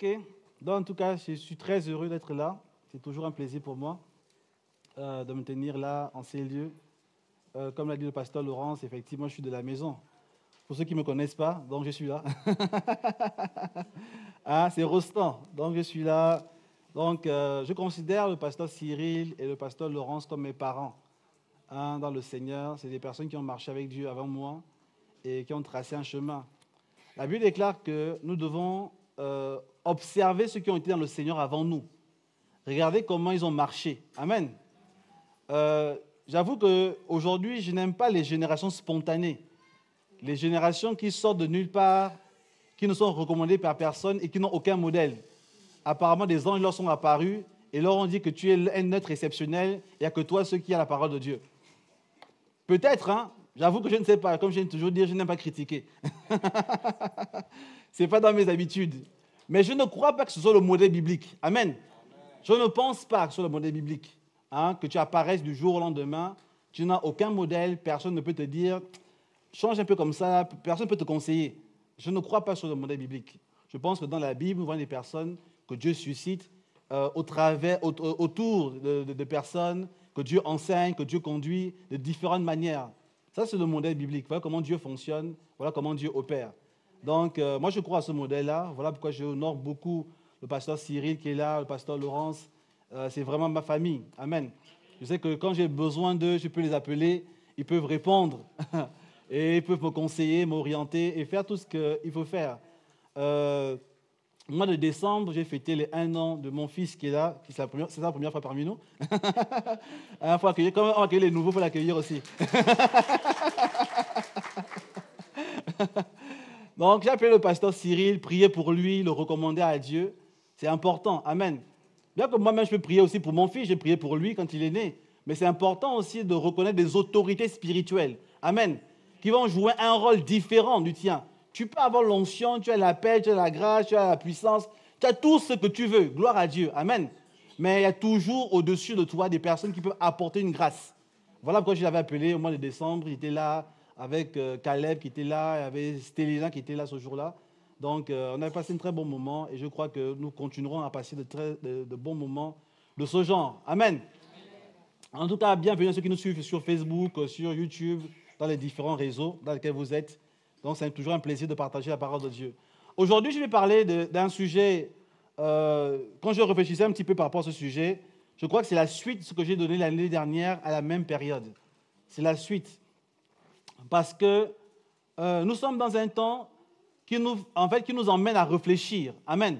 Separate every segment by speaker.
Speaker 1: Ok. Donc, en tout cas, je suis très heureux d'être là. C'est toujours un plaisir pour moi de me tenir là, en ces lieux. Comme l'a dit le pasteur Laurence, effectivement, je suis de la maison. Pour ceux qui ne me connaissent pas, donc je suis là. Ah, c'est Rostand, donc je suis là. Donc, je considère le pasteur Cyril et le pasteur Laurence comme mes parents dans le Seigneur. C'est des personnes qui ont marché avec Dieu avant moi et qui ont tracé un chemin. La Bible déclare que nous devons observer ceux qui ont été dans le Seigneur avant nous. Regardez comment ils ont marché. Amen. J'avoue qu'aujourd'hui, je n'aime pas les générations spontanées. Les générations qui sortent de nulle part, qui ne sont recommandées par personne et qui n'ont aucun modèle. Apparemment, des anges leur sont apparus et leur ont dit que tu es un être exceptionnel, il n'y a que toi, ceux qui ont la parole de Dieu. Peut-être, hein, j'avoue que je ne sais pas. Comme je viens de toujours dire, je n'aime pas critiquer. Ce n'est pas dans mes habitudes. Mais je ne crois pas que ce soit le modèle biblique. Amen. Je ne pense pas que ce soit le modèle biblique. Que tu apparaisses du jour au lendemain, tu n'as aucun modèle, personne ne peut te dire, change un peu comme ça, personne ne peut te conseiller. Je ne crois pas sur le modèle biblique. Je pense que dans la Bible, nous voyons des personnes que Dieu suscite autour de personnes que Dieu enseigne, que Dieu conduit de différentes manières. Ça, c'est le modèle biblique. Voilà comment Dieu fonctionne, voilà comment Dieu opère. Donc, moi, je crois à ce modèle-là. Voilà pourquoi je honore beaucoup le pasteur Cyril qui est là, le pasteur Laurence. C'est vraiment ma famille. Amen. Je sais que quand j'ai besoin d'eux, je peux les appeler, ils peuvent répondre et ils peuvent me conseiller, m'orienter et faire tout ce qu'il faut faire. Au mois de décembre, j'ai fêté les 1 an de mon fils qui est là. C'est sa première fois parmi nous. Il faut accueillir, comme on va accueillir les nouveaux, il faut l'accueillir aussi. Donc, j'ai appelé le pasteur Cyril, prier pour lui, le recommander à Dieu. C'est important. Amen. Bien que moi-même, je peux prier aussi pour mon fils, j'ai prié pour lui quand il est né. Mais c'est important aussi de reconnaître des autorités spirituelles. Amen. Qui vont jouer un rôle différent du tien. Tu peux avoir l'onction, tu as la paix, tu as la grâce, tu as la puissance, tu as tout ce que tu veux. Gloire à Dieu. Amen. Mais il y a toujours au-dessus de toi des personnes qui peuvent apporter une grâce. Voilà pourquoi je l'avais appelé au mois de décembre. Il était là avec Caleb qui était là, il y avait Stélina qui était là ce jour-là. Donc, on avait passé un très bon moment et je crois que nous continuerons à passer de bons moments de ce genre. Amen. En tout cas, bienvenue à ceux qui nous suivent sur Facebook, sur YouTube, dans les différents réseaux dans lesquels vous êtes. Donc, c'est toujours un plaisir de partager la parole de Dieu. Aujourd'hui, je vais parler d'un sujet, quand je réfléchissais un petit peu par rapport à ce sujet, je crois que c'est la suite de ce que j'ai donné l'année dernière à la même période. C'est la suite. Parce que nous sommes dans un temps qui nous emmène à réfléchir. Amen.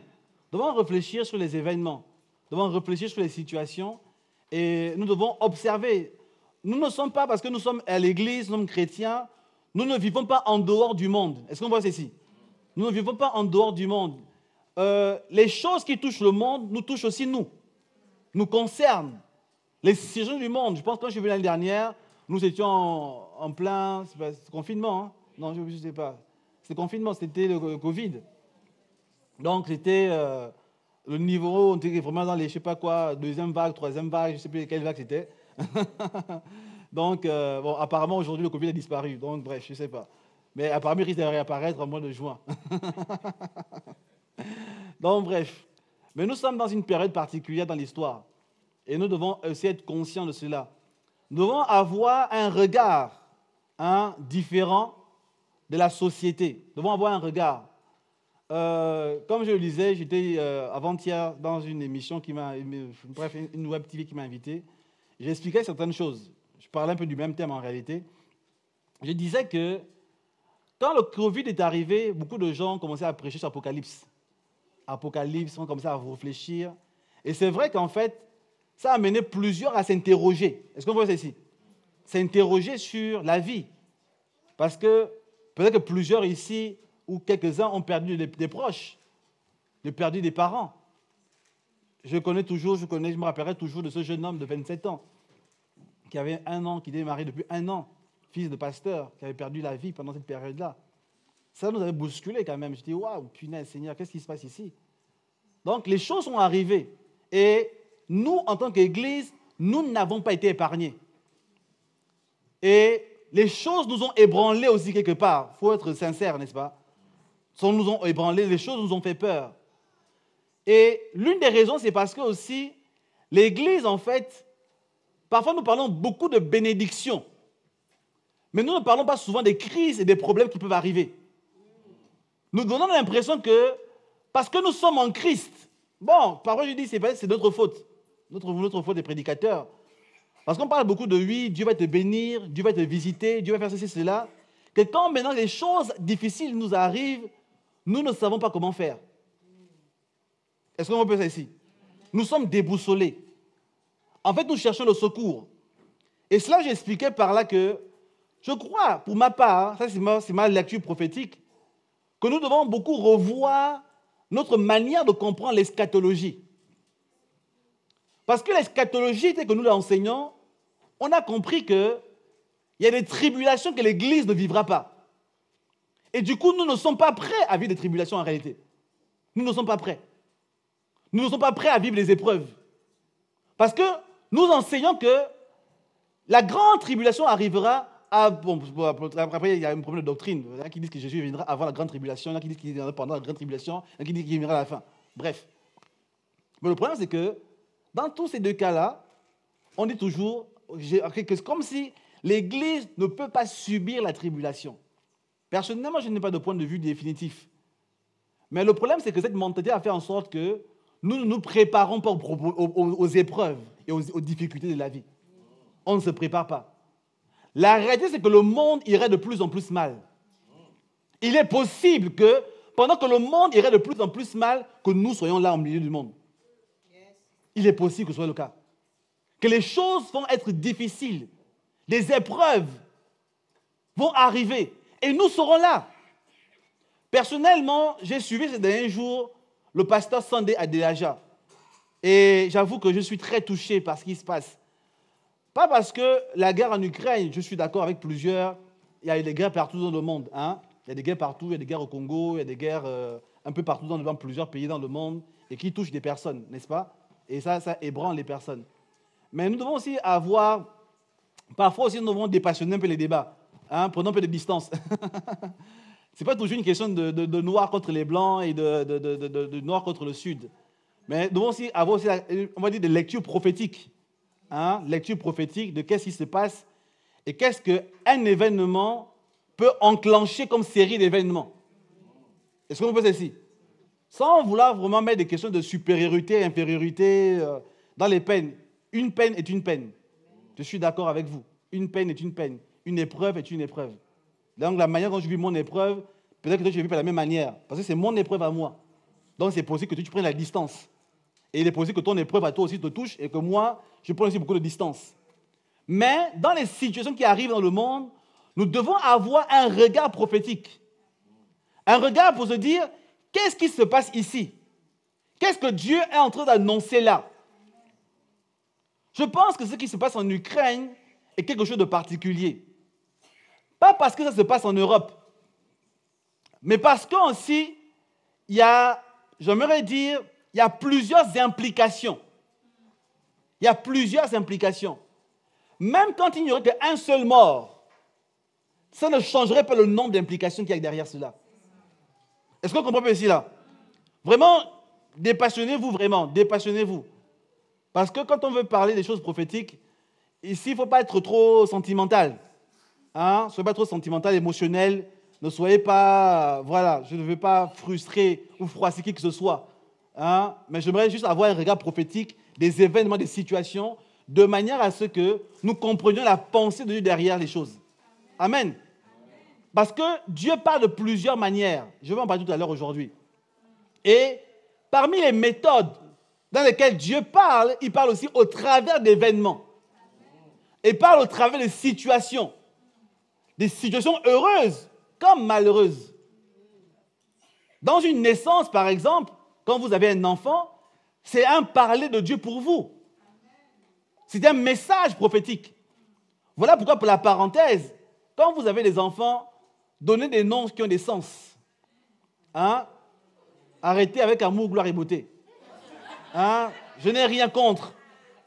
Speaker 1: Nous devons réfléchir sur les événements. Nous devons réfléchir sur les situations. Et nous devons observer. Nous ne sommes pas, parce que nous sommes à l'église, nous sommes chrétiens, nous ne vivons pas en dehors du monde. Est-ce qu'on voit ceci? Nous ne vivons pas en dehors du monde. Les choses qui touchent le monde nous touchent aussi nous concernent. Les situations du monde, je pense que quand je suis venu l'année dernière, nous étions en plein confinement. Hein? Non, je ne sais pas. C'était confinement, c'était le Covid. Donc, c'était le niveau, on était vraiment dans les, je ne sais pas quoi, deuxième vague, troisième vague, je ne sais plus quelle vague c'était. Donc, bon, apparemment, aujourd'hui, le Covid a disparu. Donc, bref, je ne sais pas. Mais apparemment, il risque de réapparaître au mois de juin. Donc, bref. Mais nous sommes dans une période particulière dans l'histoire. Et nous devons aussi être conscients de cela. Nous devons avoir un regard différent de la société. Nous devons avoir un regard. Comme je le disais, j'étais avant-hier dans une émission bref, une web TV qui m'a invité. J'expliquais certaines choses. Je parlais un peu du même thème en réalité. Je disais que quand le Covid est arrivé, beaucoup de gens ont commencé à prêcher sur Apocalypse. Apocalypse, ont commencé à réfléchir. Et c'est vrai qu'en fait, ça a amené plusieurs à s'interroger. Est-ce qu'on voit ceci? S'interroger sur la vie. Parce que peut-être que plusieurs ici, ou quelques-uns, ont perdu des proches, ont perdu des parents. Je me rappellerai toujours de ce jeune homme de 27 ans, qui avait 1 an, qui était marié depuis 1 an, fils de pasteur, qui avait perdu la vie pendant cette période-là. Ça nous avait bousculé quand même. Je dis, waouh, punaise, Seigneur, qu'est-ce qui se passe ici? Donc, les choses sont arrivées. Et nous, en tant qu'Église, nous n'avons pas été épargnés. Et les choses nous ont ébranlés aussi quelque part. Il faut être sincère, n'est-ce pas? Nous ont ébranlés, les choses nous ont fait peur. Et l'une des raisons, c'est parce que aussi, l'Église, en fait, parfois nous parlons beaucoup de bénédictions. Mais nous ne parlons pas souvent des crises et des problèmes qui peuvent arriver. Nous donnons l'impression que, parce que nous sommes en Christ, bon, parfois je dis, c'est notre faute. Notre faute des prédicateurs. Parce qu'on parle beaucoup de oui, Dieu va te bénir, Dieu va te visiter, Dieu va faire ceci, cela. Que quand maintenant les choses difficiles nous arrivent, nous ne savons pas comment faire. Est-ce qu'on peut faire ça ici? Nous sommes déboussolés. En fait, nous cherchons le secours. Et cela, j'expliquais par là que, je crois, pour ma part, ça c'est ma lecture prophétique, que nous devons beaucoup revoir notre manière de comprendre l'eschatologie. Parce que l'eschatologie, tel que nous l'enseignons, on a compris qu'il y a des tribulations que l'Église ne vivra pas. Et du coup, nous ne sommes pas prêts à vivre des tribulations en réalité. Nous ne sommes pas prêts. Nous ne sommes pas prêts à vivre les épreuves. Parce que nous enseignons que la grande tribulation arrivera à... Bon, après, il y a un problème de doctrine. Il y en a qui disent que Jésus viendra avant la grande tribulation, il y en a qui disent qu'il viendra pendant la grande tribulation, il y en a qui disent qu'il viendra à la fin. Bref. Mais le problème, c'est que dans tous ces deux cas-là, on dit toujours que c'est comme si l'Église ne peut pas subir la tribulation. Personnellement, je n'ai pas de point de vue définitif. Mais le problème, c'est que cette mentalité a fait en sorte que nous ne nous préparons pas aux épreuves et aux difficultés de la vie. On ne se prépare pas. La réalité, c'est que le monde irait de plus en plus mal. Il est possible que, pendant que le monde irait de plus en plus mal, que nous soyons là au milieu du monde. Il est possible que ce soit le cas. Que les choses vont être difficiles. Des épreuves vont arriver. Et nous serons là. Personnellement, j'ai suivi ces derniers jours le pasteur Sandé Adelaja. Et j'avoue que je suis très touché par ce qui se passe. Pas parce que la guerre en Ukraine, je suis d'accord avec plusieurs, il y a des guerres partout dans le monde. Hein? Il y a des guerres partout, il y a des guerres au Congo, il y a des guerres un peu partout dans plusieurs pays dans le monde et qui touchent des personnes, n'est-ce pas? Et ça ébranle les personnes. Mais nous devons aussi avoir, parfois aussi nous devons dépassionner un peu les débats. Hein? Prenons un peu de distance. Ce n'est pas toujours une question de noir contre les blancs et de noir contre le sud. Mais nous devons aussi avoir aussi, on va dire, des lectures prophétiques. Hein, lecture prophétique de qu'est-ce qui se passe et qu'est-ce qu'un événement peut enclencher comme série d'événements. Est-ce qu'on peut faire ceci? Sans vouloir vraiment mettre des questions de supériorité, infériorité dans les peines. Une peine est une peine. Je suis d'accord avec vous. Une peine est une peine. Une épreuve est une épreuve. Donc la manière dont je vis mon épreuve, peut-être que toi, tu ne vis pas de la même manière. Parce que c'est mon épreuve à moi. Donc c'est possible que tu prennes la distance. Et il est possible que ton épreuve à toi aussi te touche et que moi, je prends aussi beaucoup de distance. Mais dans les situations qui arrivent dans le monde, nous devons avoir un regard prophétique. Un regard pour se dire, qu'est-ce qui se passe ici? Qu'est-ce que Dieu est en train d'annoncer là? Je pense que ce qui se passe en Ukraine est quelque chose de particulier. Pas parce que ça se passe en Europe, mais parce qu'aussi, il y a, j'aimerais dire, il y a plusieurs implications. Il y a plusieurs implications. Même quand il n'y aurait qu'un seul mort, ça ne changerait pas le nombre d'implications qu'il y a derrière cela. Est-ce qu'on comprend ici là? Vraiment, dépassionnez-vous vraiment, dépassionnez-vous. Parce que quand on veut parler des choses prophétiques, ici, il ne faut pas être trop sentimental. Hein? Ne soyez pas trop sentimental, émotionnel. Ne soyez pas, voilà, je ne veux pas frustrer ou froisser qui que ce soit. Hein? Mais j'aimerais juste avoir un regard prophétique des événements, des situations, de manière à ce que nous comprenions la pensée de Dieu derrière les choses. Amen. Parce que Dieu parle de plusieurs manières. Je vais en parler tout à l'heure aujourd'hui. Et parmi les méthodes dans lesquelles Dieu parle, il parle aussi au travers d'événements. Il parle au travers de situations. Des situations heureuses comme malheureuses. Dans une naissance, par exemple, quand vous avez un enfant, c'est un parler de Dieu pour vous. C'est un message prophétique. Voilà pourquoi, pour la parenthèse, quand vous avez des enfants, donnez des noms qui ont des sens. Hein? Arrêtez avec amour, gloire et beauté. Hein? Je n'ai rien contre,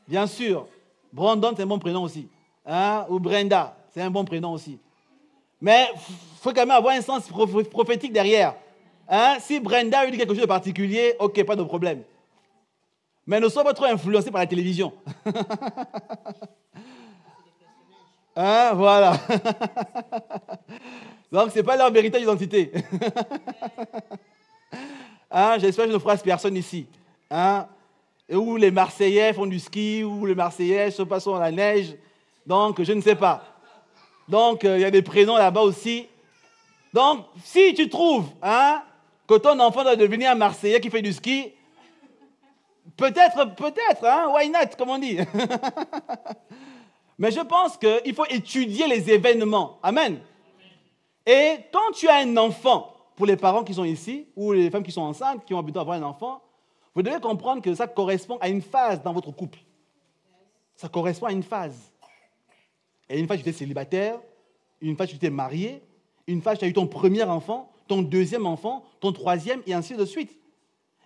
Speaker 1: bien sûr. Brandon, c'est un bon prénom aussi. Hein? Ou Brenda, c'est un bon prénom aussi. Mais il faut quand même avoir un sens prophétique derrière. Hein? Si Brenda lui dit quelque chose de particulier, ok, pas de problème. Mais ne sois pas trop influencé par la télévision. Hein, voilà. Donc, ce n'est pas leur véritable identité. Hein, j'espère que je ne froisse personne ici. Hein, et où les Marseillais font du ski, où les Marseillais se passent dans la neige. Donc, je ne sais pas. Donc, il y a des prénoms là-bas aussi. Donc, si tu trouves que ton enfant doit devenir un Marseillais qui fait du ski, peut-être, hein, why not, comme on dit. Mais je pense qu'il faut étudier les événements. Amen. Et quand tu as un enfant, pour les parents qui sont ici, ou les femmes qui sont enceintes, qui ont bientôt avoir un enfant, vous devez comprendre que ça correspond à une phase dans votre couple. Ça correspond à une phase. Et une fois que tu étais célibataire, une fois que tu étais marié, une fois que tu as eu ton premier enfant, ton deuxième enfant, ton troisième, et ainsi de suite.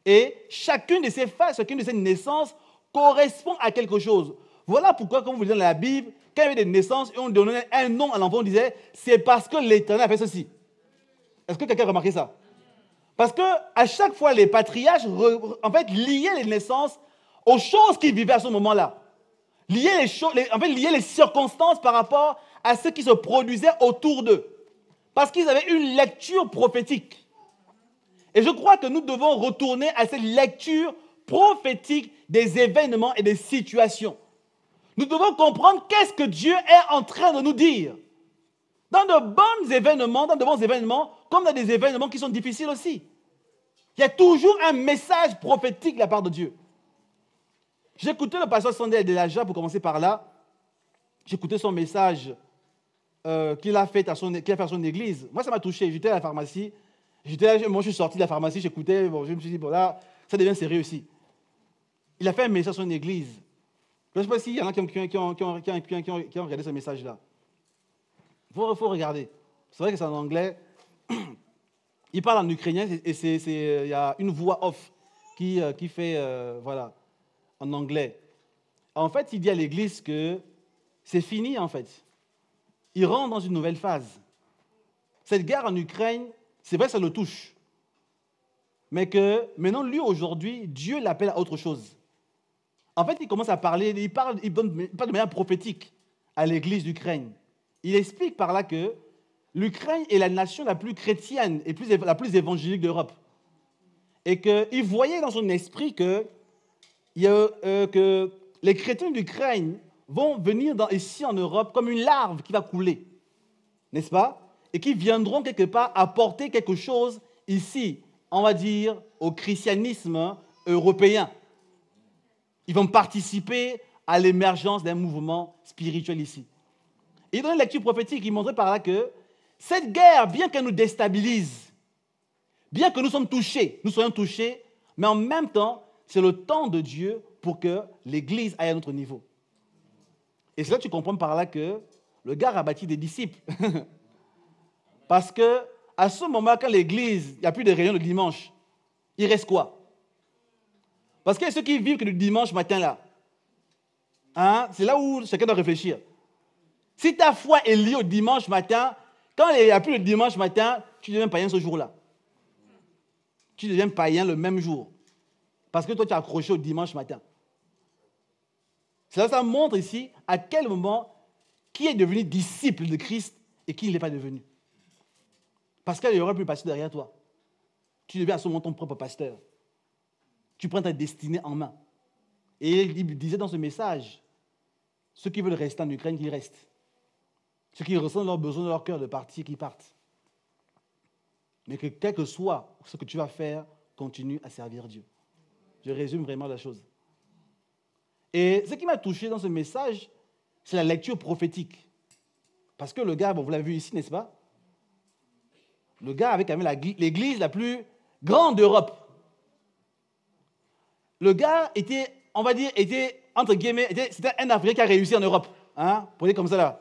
Speaker 1: Et chacune de ces phases, chacune de ces naissances correspond à quelque chose. Voilà pourquoi, comme vous le dites dans la Bible, quand il y avait des naissances et on donnait un nom à l'enfant, on disait « c'est parce que l'Éternel a fait ceci ». Est-ce que quelqu'un a remarqué ça? Parce qu'à chaque fois, les patriarches, en fait, liaient les naissances aux choses qu'ils vivaient à ce moment-là. Liaient les circonstances par rapport à ce qui se produisait autour d'eux. Parce qu'ils avaient une lecture prophétique. Et je crois que nous devons retourner à cette lecture prophétique des événements et des situations. Nous devons comprendre qu'est-ce que Dieu est en train de nous dire. Dans de bons événements, comme dans des événements qui sont difficiles aussi. Il y a toujours un message prophétique de la part de Dieu. J'écoutais le pasteur Sandel Delaja, pour commencer par là. J'écoutais son message qu'il a fait à son église. Moi, ça m'a touché. J'étais à la pharmacie. Moi, je suis sorti de la pharmacie, j'écoutais. Bon, je me suis dit, bon, là, ça devient sérieux aussi. Il a fait un message à son église. Je ne sais pas s'il y en a qui ont regardé ce message-là. Il faut regarder. C'est vrai que c'est en anglais. Il parle en ukrainien et il y a une voix off qui fait, voilà, en anglais. En fait, il dit à l'église que c'est fini, en fait. Il rentre dans une nouvelle phase. Cette guerre en Ukraine, c'est vrai que ça le touche. Mais que maintenant, lui, aujourd'hui, Dieu l'appelle à autre chose. En fait, il commence à parler, il parle de manière prophétique à l'église d'Ukraine. Il explique par là que l'Ukraine est la nation la plus chrétienne et la plus évangélique d'Europe. Et qu'il voyait dans son esprit que les chrétiens d'Ukraine vont venir ici en Europe comme une larve qui va couler. N'est-ce pas? Et qui viendront quelque part apporter quelque chose ici, on va dire, au christianisme européen. Ils vont participer à l'émergence d'un mouvement spirituel ici. Et dans la lecture prophétique, il montrait par là que cette guerre, bien qu'elle nous déstabilise, bien que nous soyons touchés, mais en même temps, c'est le temps de Dieu pour que l'Église aille à notre niveau. Et c'est là que tu comprends par là que le gars a bâti des disciples. Parce qu'à ce moment, quand l'Église, il n'y a plus de réunion le dimanche, il reste quoi? Parce qu'il y a ceux qui vivent que le dimanche matin là. Hein? C'est là où chacun doit réfléchir. Si ta foi est liée au dimanche matin, quand il n'y a plus le dimanche matin, tu deviens païen ce jour-là. Tu deviens païen le même jour. Parce que toi, tu es accroché au dimanche matin. Ça montre ici à quel moment qui est devenu disciple de Christ et qui ne l'est pas devenu. Parce qu'il n'y aura plus de pasteur derrière toi. Tu deviens à ce moment ton propre pasteur. Tu prends ta destinée en main. Et il disait dans ce message, ceux qui veulent rester en Ukraine, qu'ils restent. Ceux qui ressentent leurs besoins de leur cœur de partir, qu'ils partent. Mais que quel que soit ce que tu vas faire, continue à servir Dieu. Je résume vraiment la chose. Et ce qui m'a touché dans ce message, c'est la lecture prophétique. Parce que le gars, bon, vous l'avez vu ici, n'est-ce pas? Le gars avait quand même l'église la plus grande d'Europe. Le gars était, on va dire, entre guillemets, c'était un Africain qui a réussi en Europe. Hein? Pour dire comme ça là.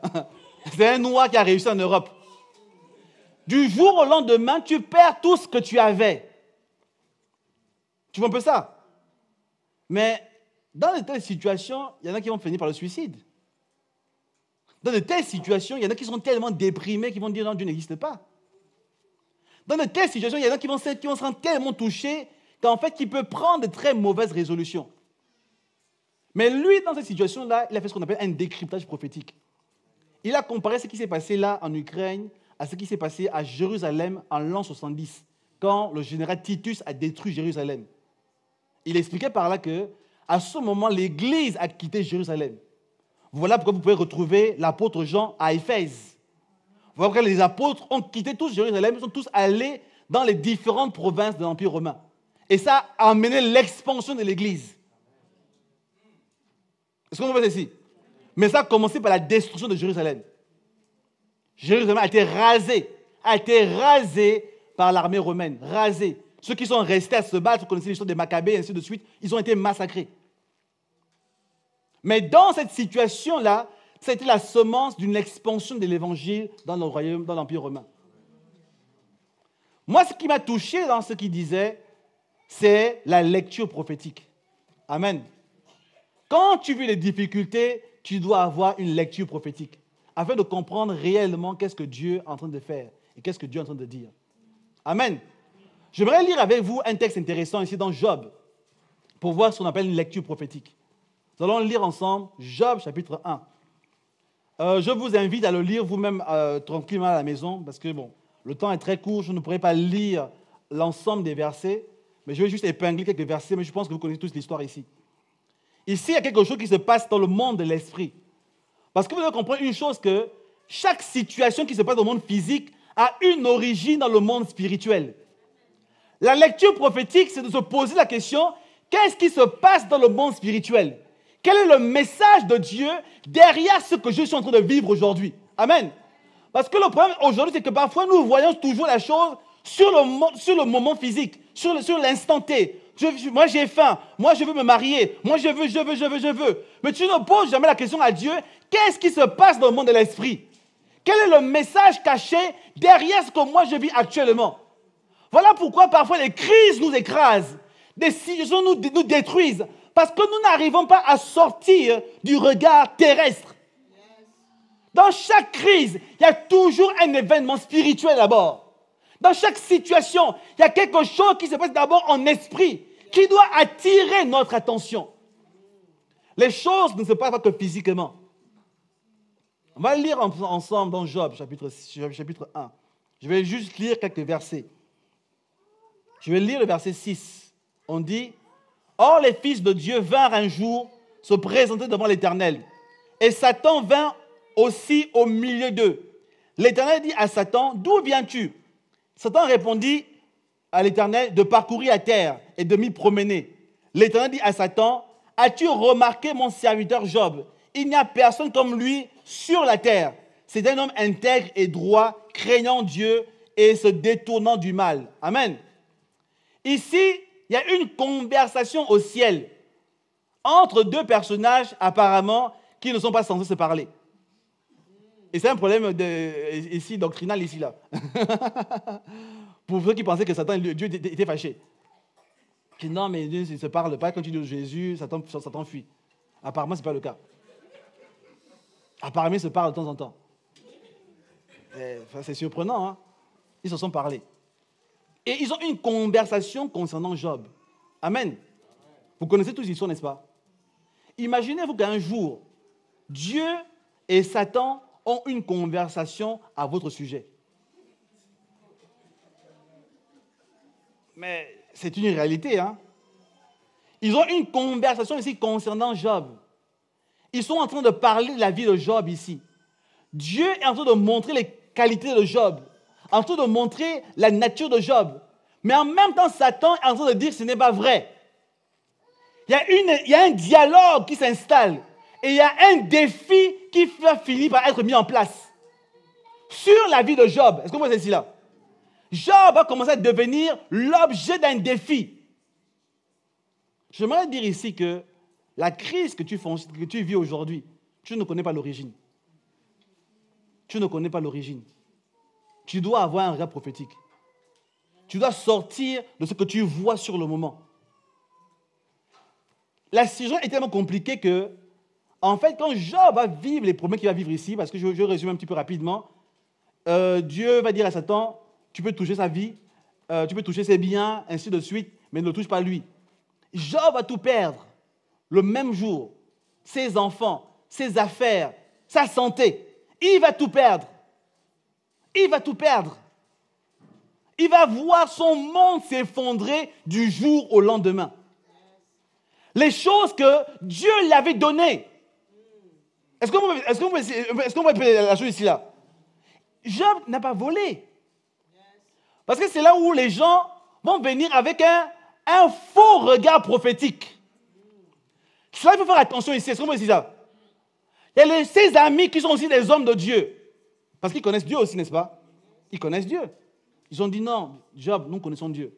Speaker 1: C'est un Noir qui a réussi en Europe. Du jour au lendemain, tu perds tout ce que tu avais. Tu vois un peu ça? Mais dans de telles situations, il y en a qui vont finir par le suicide. Dans de telles situations, il y en a qui sont tellement déprimés qu'ils vont dire non, Dieu n'existe pas. Dans de telles situations, il y en a qui vont se sentir tellement touchés qu'en fait, ils peuvent prendre de très mauvaises résolutions. Mais lui, dans cette situation-là, il a fait ce qu'on appelle un décryptage prophétique. Il a comparé ce qui s'est passé là en Ukraine à ce qui s'est passé à Jérusalem en l'an 70, quand le général Titus a détruit Jérusalem. Il expliquait par là que, à ce moment, l'Église a quitté Jérusalem. Voilà pourquoi vous pouvez retrouver l'apôtre Jean à Éphèse. Voilà pourquoi les apôtres ont quitté tous Jérusalem, ils sont tous allés dans les différentes provinces de l'Empire romain. Et ça a amené l'expansion de l'Église. Est-ce qu'on voit ici? Mais ça a commencé par la destruction de Jérusalem. Jérusalem a été rasée par l'armée romaine, rasée. Ceux qui sont restés à se battre, vous connaissez l'histoire des Maccabées, et ainsi de suite, ils ont été massacrés. Mais dans cette situation-là, ça a été la semence d'une expansion de l'évangile dans le royaume, dans l'Empire romain. Moi, ce qui m'a touché dans ce qu'il disait, c'est la lecture prophétique. Amen. Quand tu vis les difficultés, tu dois avoir une lecture prophétique afin de comprendre réellement qu'est-ce que Dieu est en train de faire et qu'est-ce que Dieu est en train de dire. Amen. J'aimerais lire avec vous un texte intéressant ici dans Job pour voir ce qu'on appelle une lecture prophétique. Nous allons lire ensemble Job chapitre 1. Je vous invite à le lire vous-même tranquillement à la maison parce que bon, le temps est très court, je ne pourrai pas lire l'ensemble des versets, mais je vais juste épingler quelques versets, mais je pense que vous connaissez tous l'histoire ici. Ici, il y a quelque chose qui se passe dans le monde de l'esprit. Parce que vous devez comprendre une chose, que chaque situation qui se passe dans le monde physique a une origine dans le monde spirituel. La lecture prophétique, c'est de se poser la question, qu'est-ce qui se passe dans le monde spirituel? Quel est le message de Dieu derrière ce que je suis en train de vivre aujourd'hui? Amen. Parce que le problème aujourd'hui, c'est que parfois nous voyons toujours la chose sur le moment physique, sur l'instant T. Moi j'ai faim, moi je veux me marier, moi je veux. Mais tu ne poses jamais la question à Dieu, qu'est-ce qui se passe dans le monde de l'esprit? Quel est le message caché derrière ce que moi je vis actuellement? Voilà pourquoi parfois les crises nous écrasent, des situations nous détruisent, parce que nous n'arrivons pas à sortir du regard terrestre. Dans chaque crise, il y a toujours un événement spirituel d'abord. Dans chaque situation, il y a quelque chose qui se passe d'abord en esprit, qui doit attirer notre attention. Les choses ne se passent pas que physiquement. On va lire ensemble dans Job, chapitre 1. Je vais juste lire quelques versets. Je vais lire le verset 6. On dit, « Or les fils de Dieu vinrent un jour se présenter devant l'Éternel. Et Satan vint aussi au milieu d'eux. L'Éternel dit à Satan, « D'où viens-tu » Satan répondit à l'Éternel de parcourir la terre et de m'y promener. L'Éternel dit à Satan, « As-tu remarqué mon serviteur Job? Il n'y a personne comme lui sur la terre. C'est un homme intègre et droit, craignant Dieu et se détournant du mal. » Amen. Ici, il y a une conversation au ciel entre deux personnages apparemment qui ne sont pas censés se parler. Et c'est un problème ici, doctrinal ici, là. Pour ceux qui pensaient que Satan, Dieu était fâché. Non, mais Dieu ne se parle pas. Quand tu dis Jésus, Satan fuit. Apparemment, ce n'est pas le cas. Apparemment, ils se parlent de temps en temps. C'est surprenant, hein? Ils se sont parlé. Et ils ont une conversation concernant Job. Amen. Vous connaissez tous l'histoire, n'est-ce pas? Imaginez-vous qu'un jour, Dieu et Satan ont une conversation à votre sujet. Mais c'est une réalité, hein? Ils ont une conversation ici concernant Job. Ils sont en train de parler de la vie de Job ici. Dieu est en train de montrer les qualités de Job, en train de montrer la nature de Job. Mais en même temps, Satan est en train de dire que ce n'est pas vrai. Il y a un dialogue qui s'installe et il y a un défi qui va finir par être mis en place sur la vie de Job. Est-ce que vous voyez ici là? Job va commencer à devenir l'objet d'un défi. J'aimerais dire ici que la crise que tu vis aujourd'hui, tu ne connais pas l'origine. Tu ne connais pas l'origine. Tu dois avoir un regard prophétique. Tu dois sortir de ce que tu vois sur le moment. La situation est tellement compliquée que, en fait, quand Job va vivre les problèmes qu'il va vivre ici, parce que je résume un petit peu rapidement, Dieu va dire à Satan, tu peux toucher sa vie, tu peux toucher ses biens, ainsi de suite, mais ne le touche pas lui. Job va tout perdre le même jour. ses enfants, ses affaires, sa santé. Il va tout perdre. Il va tout perdre. Il va voir son monde s'effondrer du jour au lendemain. Les choses que Dieu lui avait données. Est-ce qu'on peut appeler la chose ici là? Job n'a pas volé. Parce que c'est là où les gens vont venir avec un faux regard prophétique. Cela, il faut faire attention ici. Est-ce qu'on peut dire ça? Il y a ses amis qui sont aussi des hommes de Dieu. Parce qu'ils connaissent Dieu aussi, n'est-ce pas? Ils connaissent Dieu. Ils ont dit non, Job, nous connaissons Dieu.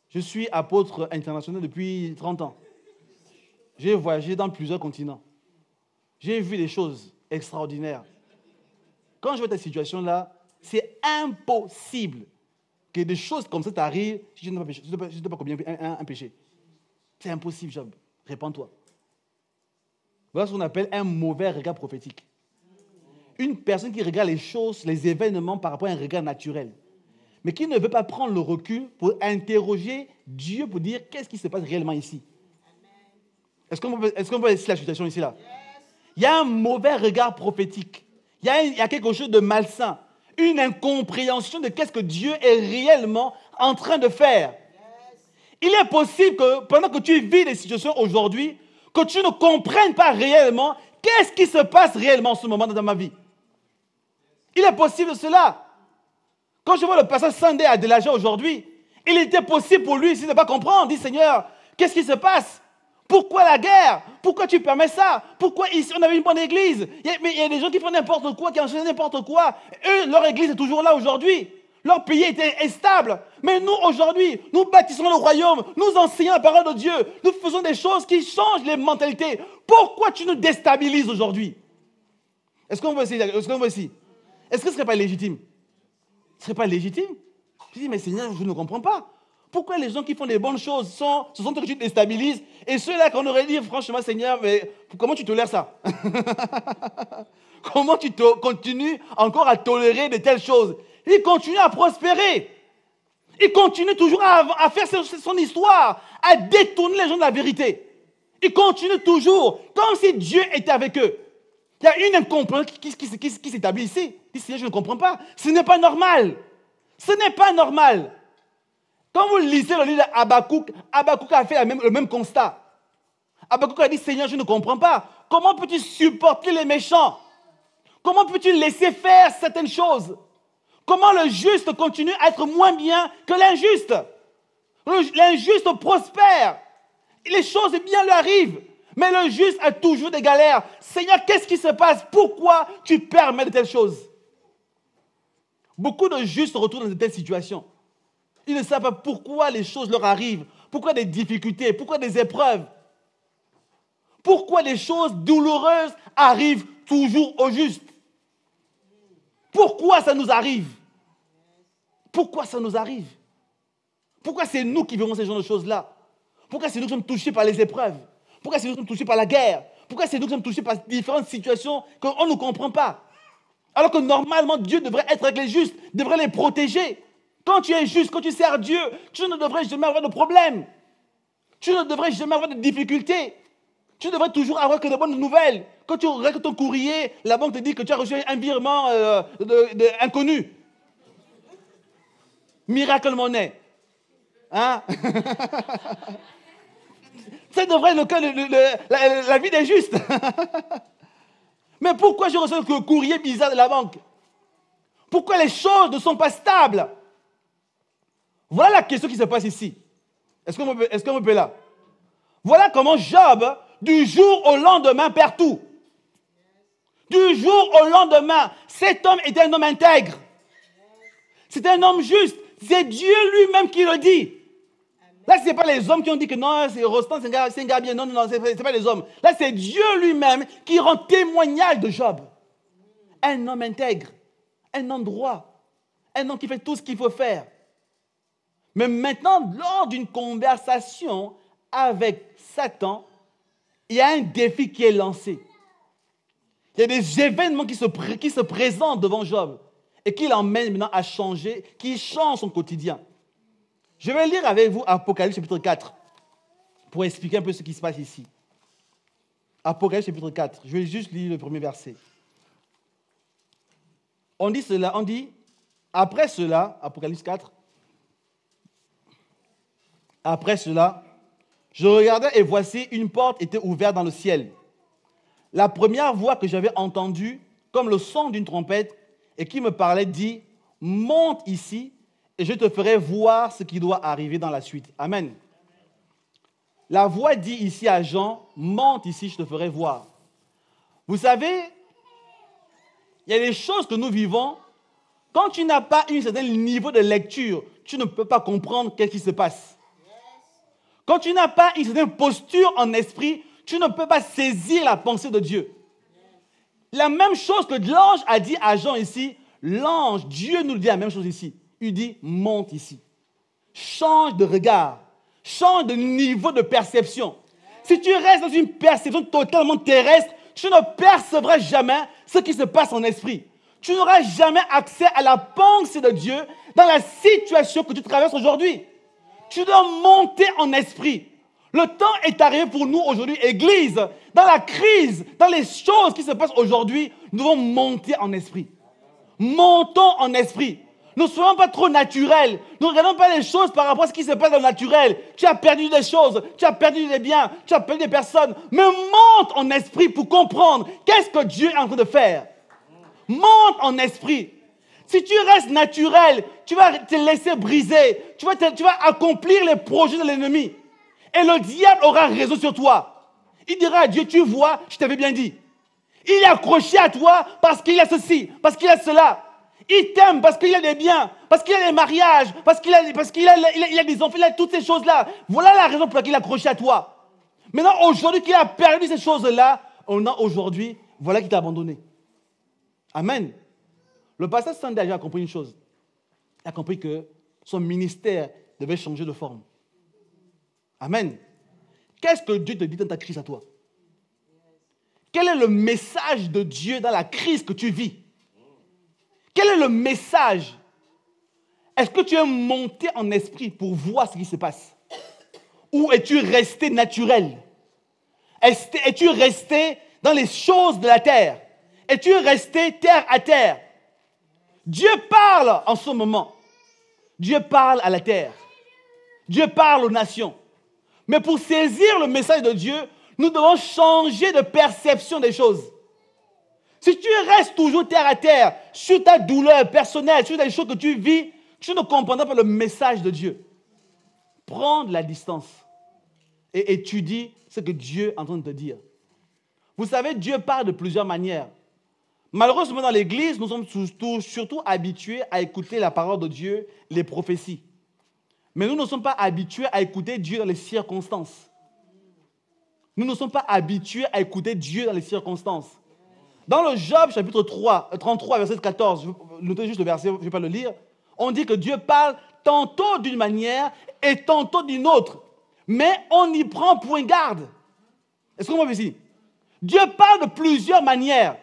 Speaker 1: Je suis apôtre international depuis 30 ans. J'ai voyagé dans plusieurs continents. J'ai vu des choses extraordinaires. Quand je vois cette situation-là, c'est impossible que des choses comme ça t'arrivent si je n'ai pas péché. Je ne sais pas combien un péché. C'est impossible, Job. Répands-toi. Voilà ce qu'on appelle un mauvais regard prophétique. Une personne qui regarde les choses, les événements par rapport à un regard naturel, mais qui ne veut pas prendre le recul pour interroger Dieu pour dire qu'est-ce qui se passe réellement ici. Est-ce qu'on peut laisser la situation ici là? Il y a un mauvais regard prophétique. Il y a quelque chose de malsain. Une incompréhension de qu'est-ce que Dieu est réellement en train de faire. Il est possible que pendant que tu vis des situations aujourd'hui, que tu ne comprennes pas réellement qu'est-ce qui se passe réellement en ce moment dans ma vie. Il est possible cela. Quand je vois le pasteur Sandé à Delaja aujourd'hui, il était possible pour lui de ne pas comprendre. Il dit, Seigneur, qu'est-ce qui se passe? Pourquoi la guerre? Pourquoi tu permets ça? Pourquoi ici on avait une bonne église? Mais il y a des gens qui font n'importe quoi, qui enchaînent n'importe quoi. Eux, leur église est toujours là aujourd'hui. Leur pays était stable. Mais nous, aujourd'hui, nous bâtissons le royaume. Nous enseignons la parole de Dieu. Nous faisons des choses qui changent les mentalités. Pourquoi tu nous déstabilises aujourd'hui? Est-ce qu'on veut ici? Est-ce que ce ne serait pas légitime? Ce ne serait pas légitime? Je dis, mais Seigneur, je ne comprends pas. Pourquoi les gens qui font des bonnes choses se sont que tu déstabilises? Et ceux-là qu'on aurait dit, franchement, Seigneur, mais comment tu tolères ça? Comment tu continues encore à tolérer de telles choses? Il continue à prospérer. Il continue toujours à faire son histoire, à détourner les gens de la vérité. Il continue toujours, comme si Dieu était avec eux. Il y a une incompréhension qui s'établit ici. Il dit, Seigneur, je ne comprends pas. Ce n'est pas normal. Ce n'est pas normal. Quand vous lisez le livre d'Habakkuk, Habakkuk a fait le même constat. Habakkuk a dit, Seigneur, je ne comprends pas. Comment peux-tu supporter les méchants? Comment peux-tu laisser faire certaines choses? Comment le juste continue à être moins bien que l'injuste? L'injuste prospère. Les choses bien lui arrivent. Mais le juste a toujours des galères. Seigneur, qu'est-ce qui se passe? Pourquoi tu permets de telles choses? Beaucoup de justes se retrouvent dans de telles situations. Ils ne savent pas pourquoi les choses leur arrivent. Pourquoi des difficultés? Pourquoi des épreuves? Pourquoi des choses douloureuses arrivent toujours au juste? Pourquoi ça nous arrive? Pourquoi ça nous arrive? Pourquoi c'est nous qui vivons ces genres de choses-là? Pourquoi c'est nous qui sommes touchés par les épreuves? Pourquoi c'est nous qui sommes touchés par la guerre? Pourquoi c'est nous qui sommes touchés par différentes situations qu'on ne comprend pas? Alors que normalement, Dieu devrait être avec les justes, devrait les protéger. Quand tu es juste, quand tu sers Dieu, tu ne devrais jamais avoir de problème. Tu ne devrais jamais avoir de difficultés. Tu devrais toujours avoir que de bonnes nouvelles. Quand tu regardes ton courrier, la banque te dit que tu as reçu un virement inconnu. Miracle Money. Hein? Ça devrait être le cas, la vie des justes. Mais pourquoi je reçois le courrier bizarre de la banque? Pourquoi les choses ne sont pas stables? Voilà la question qui se passe ici. Est-ce qu'on peut là? Voilà comment Job, du jour au lendemain, perd tout. Du jour au lendemain, cet homme était un homme intègre. C'était un homme juste. C'est Dieu lui-même qui le dit. Là, ce n'est pas les hommes qui ont dit que non, c'est Rostand, c'est un gars bien. Non, ce n'est pas les hommes. Là, c'est Dieu lui-même qui rend témoignage de Job. Un homme intègre, un homme droit, un homme qui fait tout ce qu'il faut faire. Mais maintenant, lors d'une conversation avec Satan, il y a un défi qui est lancé. Il y a des événements qui se présentent devant Job et qui l'emmènent maintenant à changer, qui changent son quotidien. Je vais lire avec vous Apocalypse chapitre 4 pour expliquer un peu ce qui se passe ici. Apocalypse chapitre 4. Je vais juste lire le premier verset. On dit cela, on dit, après cela, Apocalypse 4, après cela, je regardais et voici une porte était ouverte dans le ciel. La première voix que j'avais entendue, comme le son d'une trompette, et qui me parlait, dit, monte ici et je te ferai voir ce qui doit arriver dans la suite. Amen. La voix dit ici à Jean, monte ici, je te ferai voir. Vous savez, il y a des choses que nous vivons, quand tu n'as pas un certain niveau de lecture, tu ne peux pas comprendre qu'est-ce qui se passe. Quand tu n'as pas une certaine posture en esprit, tu ne peux pas saisir la pensée de Dieu. La même chose que l'ange a dit à Jean ici, l'ange, Dieu nous dit la même chose ici. Il dit, monte ici. Change de regard, change de niveau de perception. Si tu restes dans une perception totalement terrestre, tu ne percevras jamais ce qui se passe en esprit. Tu n'auras jamais accès à la pensée de Dieu dans la situation que tu traverses aujourd'hui. Tu dois monter en esprit. Le temps est arrivé pour nous aujourd'hui, Église, dans la crise, dans les choses qui se passent aujourd'hui, nous devons monter en esprit. Montons en esprit. Ne soyons pas trop naturels. Ne regardons pas les choses par rapport à ce qui se passe dans le naturel. Tu as perdu des choses, tu as perdu des biens, tu as perdu des personnes. Mais monte en esprit pour comprendre qu'est-ce que Dieu est en train de faire. Monte en esprit. Si tu restes naturel, tu vas te laisser briser. Tu vas accomplir les projets de l'ennemi. Et le diable aura raison sur toi. Il dira à Dieu, tu vois, je t'avais bien dit. Il est accroché à toi parce qu'il a ceci, parce qu'il a cela. Il t'aime parce qu'il a des biens, parce qu'il a des mariages, parce qu'il a des enfants, il a toutes ces choses-là. Voilà la raison pour laquelle il est accroché à toi. Maintenant, aujourd'hui qu'il a perdu ces choses-là, on a aujourd'hui, voilà qu'il t'a abandonné. Amen. Le pasteur Sandy a compris une chose. Il a compris que son ministère devait changer de forme. Amen. Qu'est-ce que Dieu te dit dans ta crise à toi? Quel est le message de Dieu dans la crise que tu vis? Quel est le message? Est-ce que tu es monté en esprit pour voir ce qui se passe? Ou es-tu resté naturel? Es-tu resté dans les choses de la terre? Es-tu resté terre à terre? Dieu parle en ce moment. Dieu parle à la terre. Dieu parle aux nations. Mais pour saisir le message de Dieu, nous devons changer de perception des choses. Si tu restes toujours terre à terre, sur ta douleur personnelle, sur les choses que tu vis, tu ne comprendras pas le message de Dieu. Prends de la distance et étudie ce que Dieu est en train de te dire. Vous savez, Dieu parle de plusieurs manières. Malheureusement, dans l'Église, nous sommes surtout habitués à écouter la parole de Dieu, les prophéties. Mais nous ne sommes pas habitués à écouter Dieu dans les circonstances. Nous ne sommes pas habitués à écouter Dieu dans les circonstances. Dans le Job, chapitre 33, verset 14, notez juste le verset, je ne vais pas le lire, on dit que Dieu parle tantôt d'une manière et tantôt d'une autre. Mais on y prend point garde. Est-ce qu'on voit ici? Dieu parle de plusieurs manières.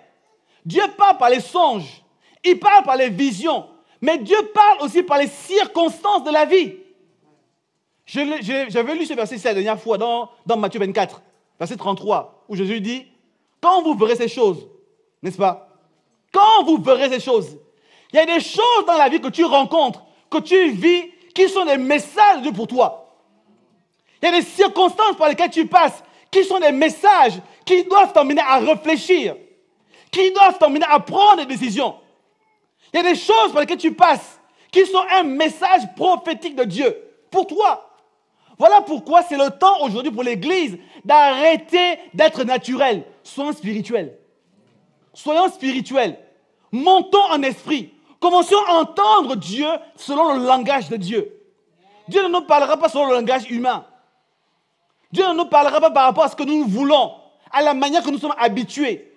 Speaker 1: Dieu parle par les songes. Il parle par les visions. Mais Dieu parle aussi par les circonstances de la vie. J'avais lu ce verset la dernière fois dans Matthieu 24, verset 33, où Jésus dit, quand vous verrez ces choses, n'est-ce pas? Quand vous verrez ces choses, il y a des choses dans la vie que tu rencontres, que tu vis, qui sont des messages de Dieu pour toi. Il y a des circonstances par lesquelles tu passes, qui sont des messages qui doivent t'emmener à réfléchir, qui doivent t'emmener à prendre des décisions. Il y a des choses par lesquelles tu passes, qui sont un message prophétique de Dieu pour toi. Voilà pourquoi c'est le temps aujourd'hui pour l'Église d'arrêter d'être naturel. Soyons spirituels. Soyons spirituels. Montons en esprit. Commençons à entendre Dieu selon le langage de Dieu. Dieu ne nous parlera pas selon le langage humain. Dieu ne nous parlera pas par rapport à ce que nous voulons, à la manière que nous sommes habitués.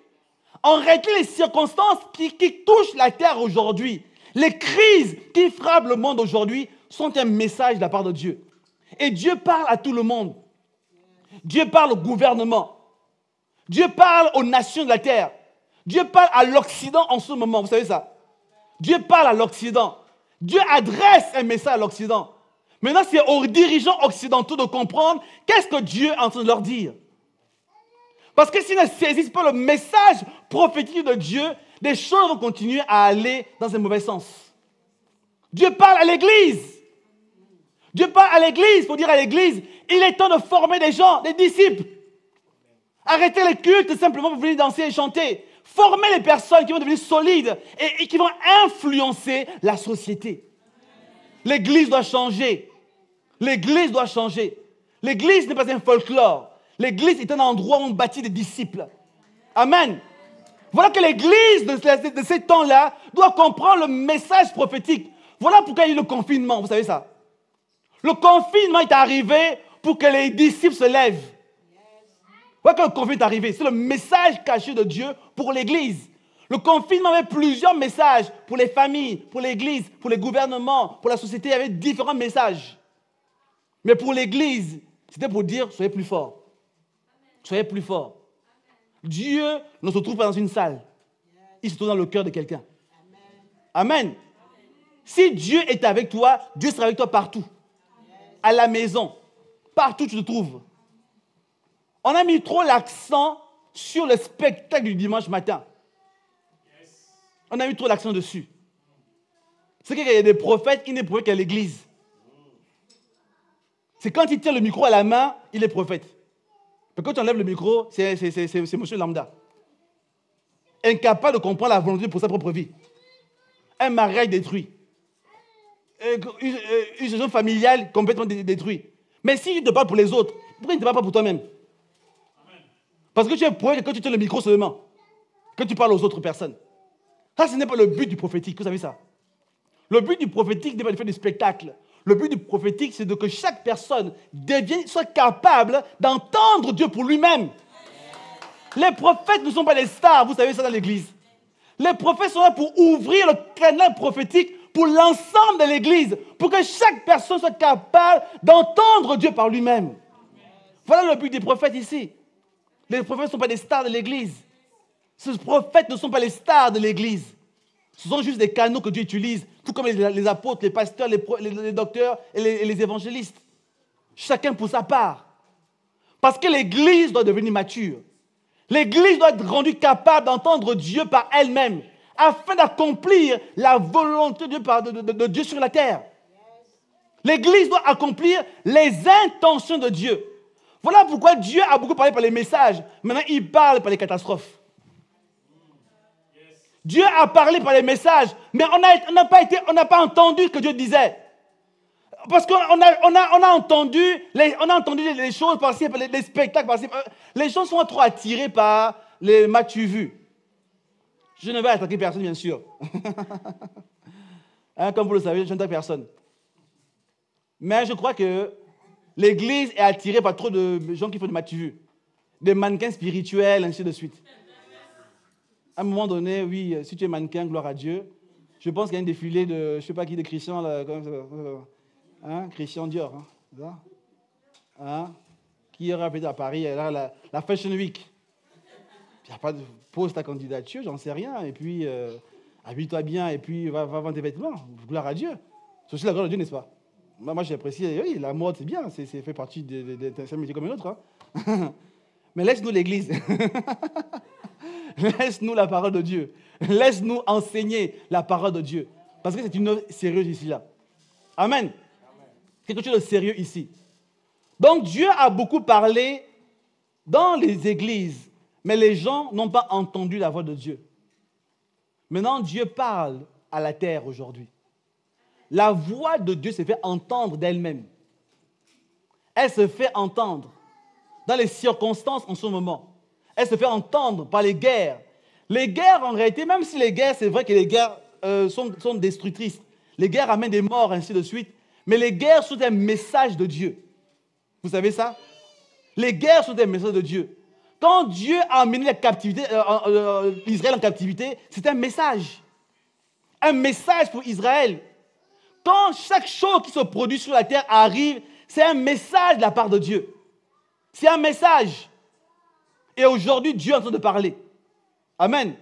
Speaker 1: En réalité, les circonstances qui touchent la terre aujourd'hui, les crises qui frappent le monde aujourd'hui, sont un message de la part de Dieu. Et Dieu parle à tout le monde. Dieu parle au gouvernement. Dieu parle aux nations de la terre. Dieu parle à l'Occident en ce moment. Vous savez ça? Dieu parle à l'Occident. Dieu adresse un message à l'Occident. Maintenant, c'est aux dirigeants occidentaux de comprendre qu'est-ce que Dieu est en train de leur dire. Parce que s'ils ne saisissent pas le message prophétique de Dieu, des choses vont continuer à aller dans un mauvais sens. Dieu parle à l'Église. Dieu parle à l'Église pour dire à l'Église, il est temps de former des gens, des disciples. Arrêtez les cultes simplement pour venir danser et chanter. Formez les personnes qui vont devenir solides et qui vont influencer la société. L'Église doit changer. L'Église doit changer. L'Église n'est pas un folklore. L'Église est un endroit où on bâtit des disciples. Amen. Voilà que l'Église de ces temps-là doit comprendre le message prophétique. Voilà pourquoi il y a eu le confinement, vous savez ça. Le confinement est arrivé pour que les disciples se lèvent. Voilà que le confinement est arrivé. C'est le message caché de Dieu pour l'Église. Le confinement avait plusieurs messages pour les familles, pour l'Église, pour les gouvernements, pour la société. Il y avait différents messages. Mais pour l'Église, c'était pour dire, soyez plus forts. Soyez plus forts. Dieu ne se trouve pas dans une salle. Il se trouve dans le cœur de quelqu'un. Amen. Si Dieu est avec toi, Dieu sera avec toi partout. À la maison, partout où tu te trouves. On a mis trop l'accent sur le spectacle du dimanche matin. On a mis trop l'accent dessus. C'est qu'il y a des prophètes, il n'est prophète qu'à l'église. C'est quand il tient le micro à la main, il est prophète. Mais quand tu enlèves le micro, c'est monsieur lambda. Incapable de comprendre la volonté pour sa propre vie. Un mariage détruit. Une situation familiale complètement détruite. Mais si tu te parles pour les autres, pourquoi tu ne te parles pas pour toi-même? Parce que tu es prophète quand tu tiens le micro seulement. Quand tu parles aux autres personnes. Ça, ce n'est pas le but du prophétique, vous savez ça. Le but du prophétique n'est pas de faire du spectacle. Le but du prophétique, c'est de que chaque personne soit capable d'entendre Dieu pour lui-même. Les prophètes ne sont pas des stars, vous savez ça dans l'église. Les prophètes sont là pour ouvrir le canal prophétique pour l'ensemble de l'église, pour que chaque personne soit capable d'entendre Dieu par lui-même. Voilà le but des prophètes ici. Les prophètes ne sont pas des stars de l'église. Ces prophètes ne sont pas les stars de l'église. Ce sont juste des canaux que Dieu utilise, tout comme les apôtres, les pasteurs, les docteurs et les évangélistes. Chacun pour sa part. Parce que l'église doit devenir mature. L'église doit être rendue capable d'entendre Dieu par elle-même, afin d'accomplir la volonté de Dieu sur la terre. L'église doit accomplir les intentions de Dieu. Voilà pourquoi Dieu a beaucoup parlé par les messages. Maintenant, il parle par les catastrophes. Dieu a parlé par les messages, mais on n'a pas entendu ce que Dieu disait. Parce qu'on a entendu les choses par-ci, les spectacles par-ci. Les gens sont trop attirés par les m'as-tu vu. Je ne vais attaquer personne, bien sûr. Comme vous le savez, je n'attaque personne. Mais je crois que l'Église est attirée par trop de gens qui font des m'as-tu vu. Des mannequins spirituels, ainsi de suite. À un moment donné, oui, si tu es mannequin, gloire à Dieu. Je pense qu'il y a un défilé de, je ne sais pas qui, de Christian, là, Christian Dior, qui aura peut-être à Paris, là, la Fashion Week. Il n'y a pas de pose ta candidature, j'en sais rien, et puis habille-toi bien, et puis va vendre tes vêtements, gloire à Dieu. C'est aussi la gloire de Dieu, n'est-ce pas? Moi j'apprécie, oui, la mode c'est bien, c'est fait partie d'un métier comme un autre. Mais laisse-nous l'Église. Laisse-nous la parole de Dieu. Laisse-nous enseigner la parole de Dieu. Parce que c'est une œuvre sérieuse ici, là. Amen. Quelque chose de sérieux ici. Donc Dieu a beaucoup parlé dans les églises, mais les gens n'ont pas entendu la voix de Dieu. Maintenant, Dieu parle à la terre aujourd'hui. La voix de Dieu se fait entendre d'elle-même. Elle se fait entendre dans les circonstances en ce moment. Elle se fait entendre par les guerres. Les guerres, en réalité, même si les guerres, c'est vrai que les guerres sont destructrices. Les guerres amènent des morts, ainsi de suite. Mais les guerres sont un message de Dieu. Vous savez ça? Les guerres sont un message de Dieu. Quand Dieu a amené Israël en captivité, c'est un message. Un message pour Israël. Quand chaque chose qui se produit sur la terre arrive, c'est un message de la part de Dieu. C'est un message. Et aujourd'hui, Dieu est en train de parler. Amen.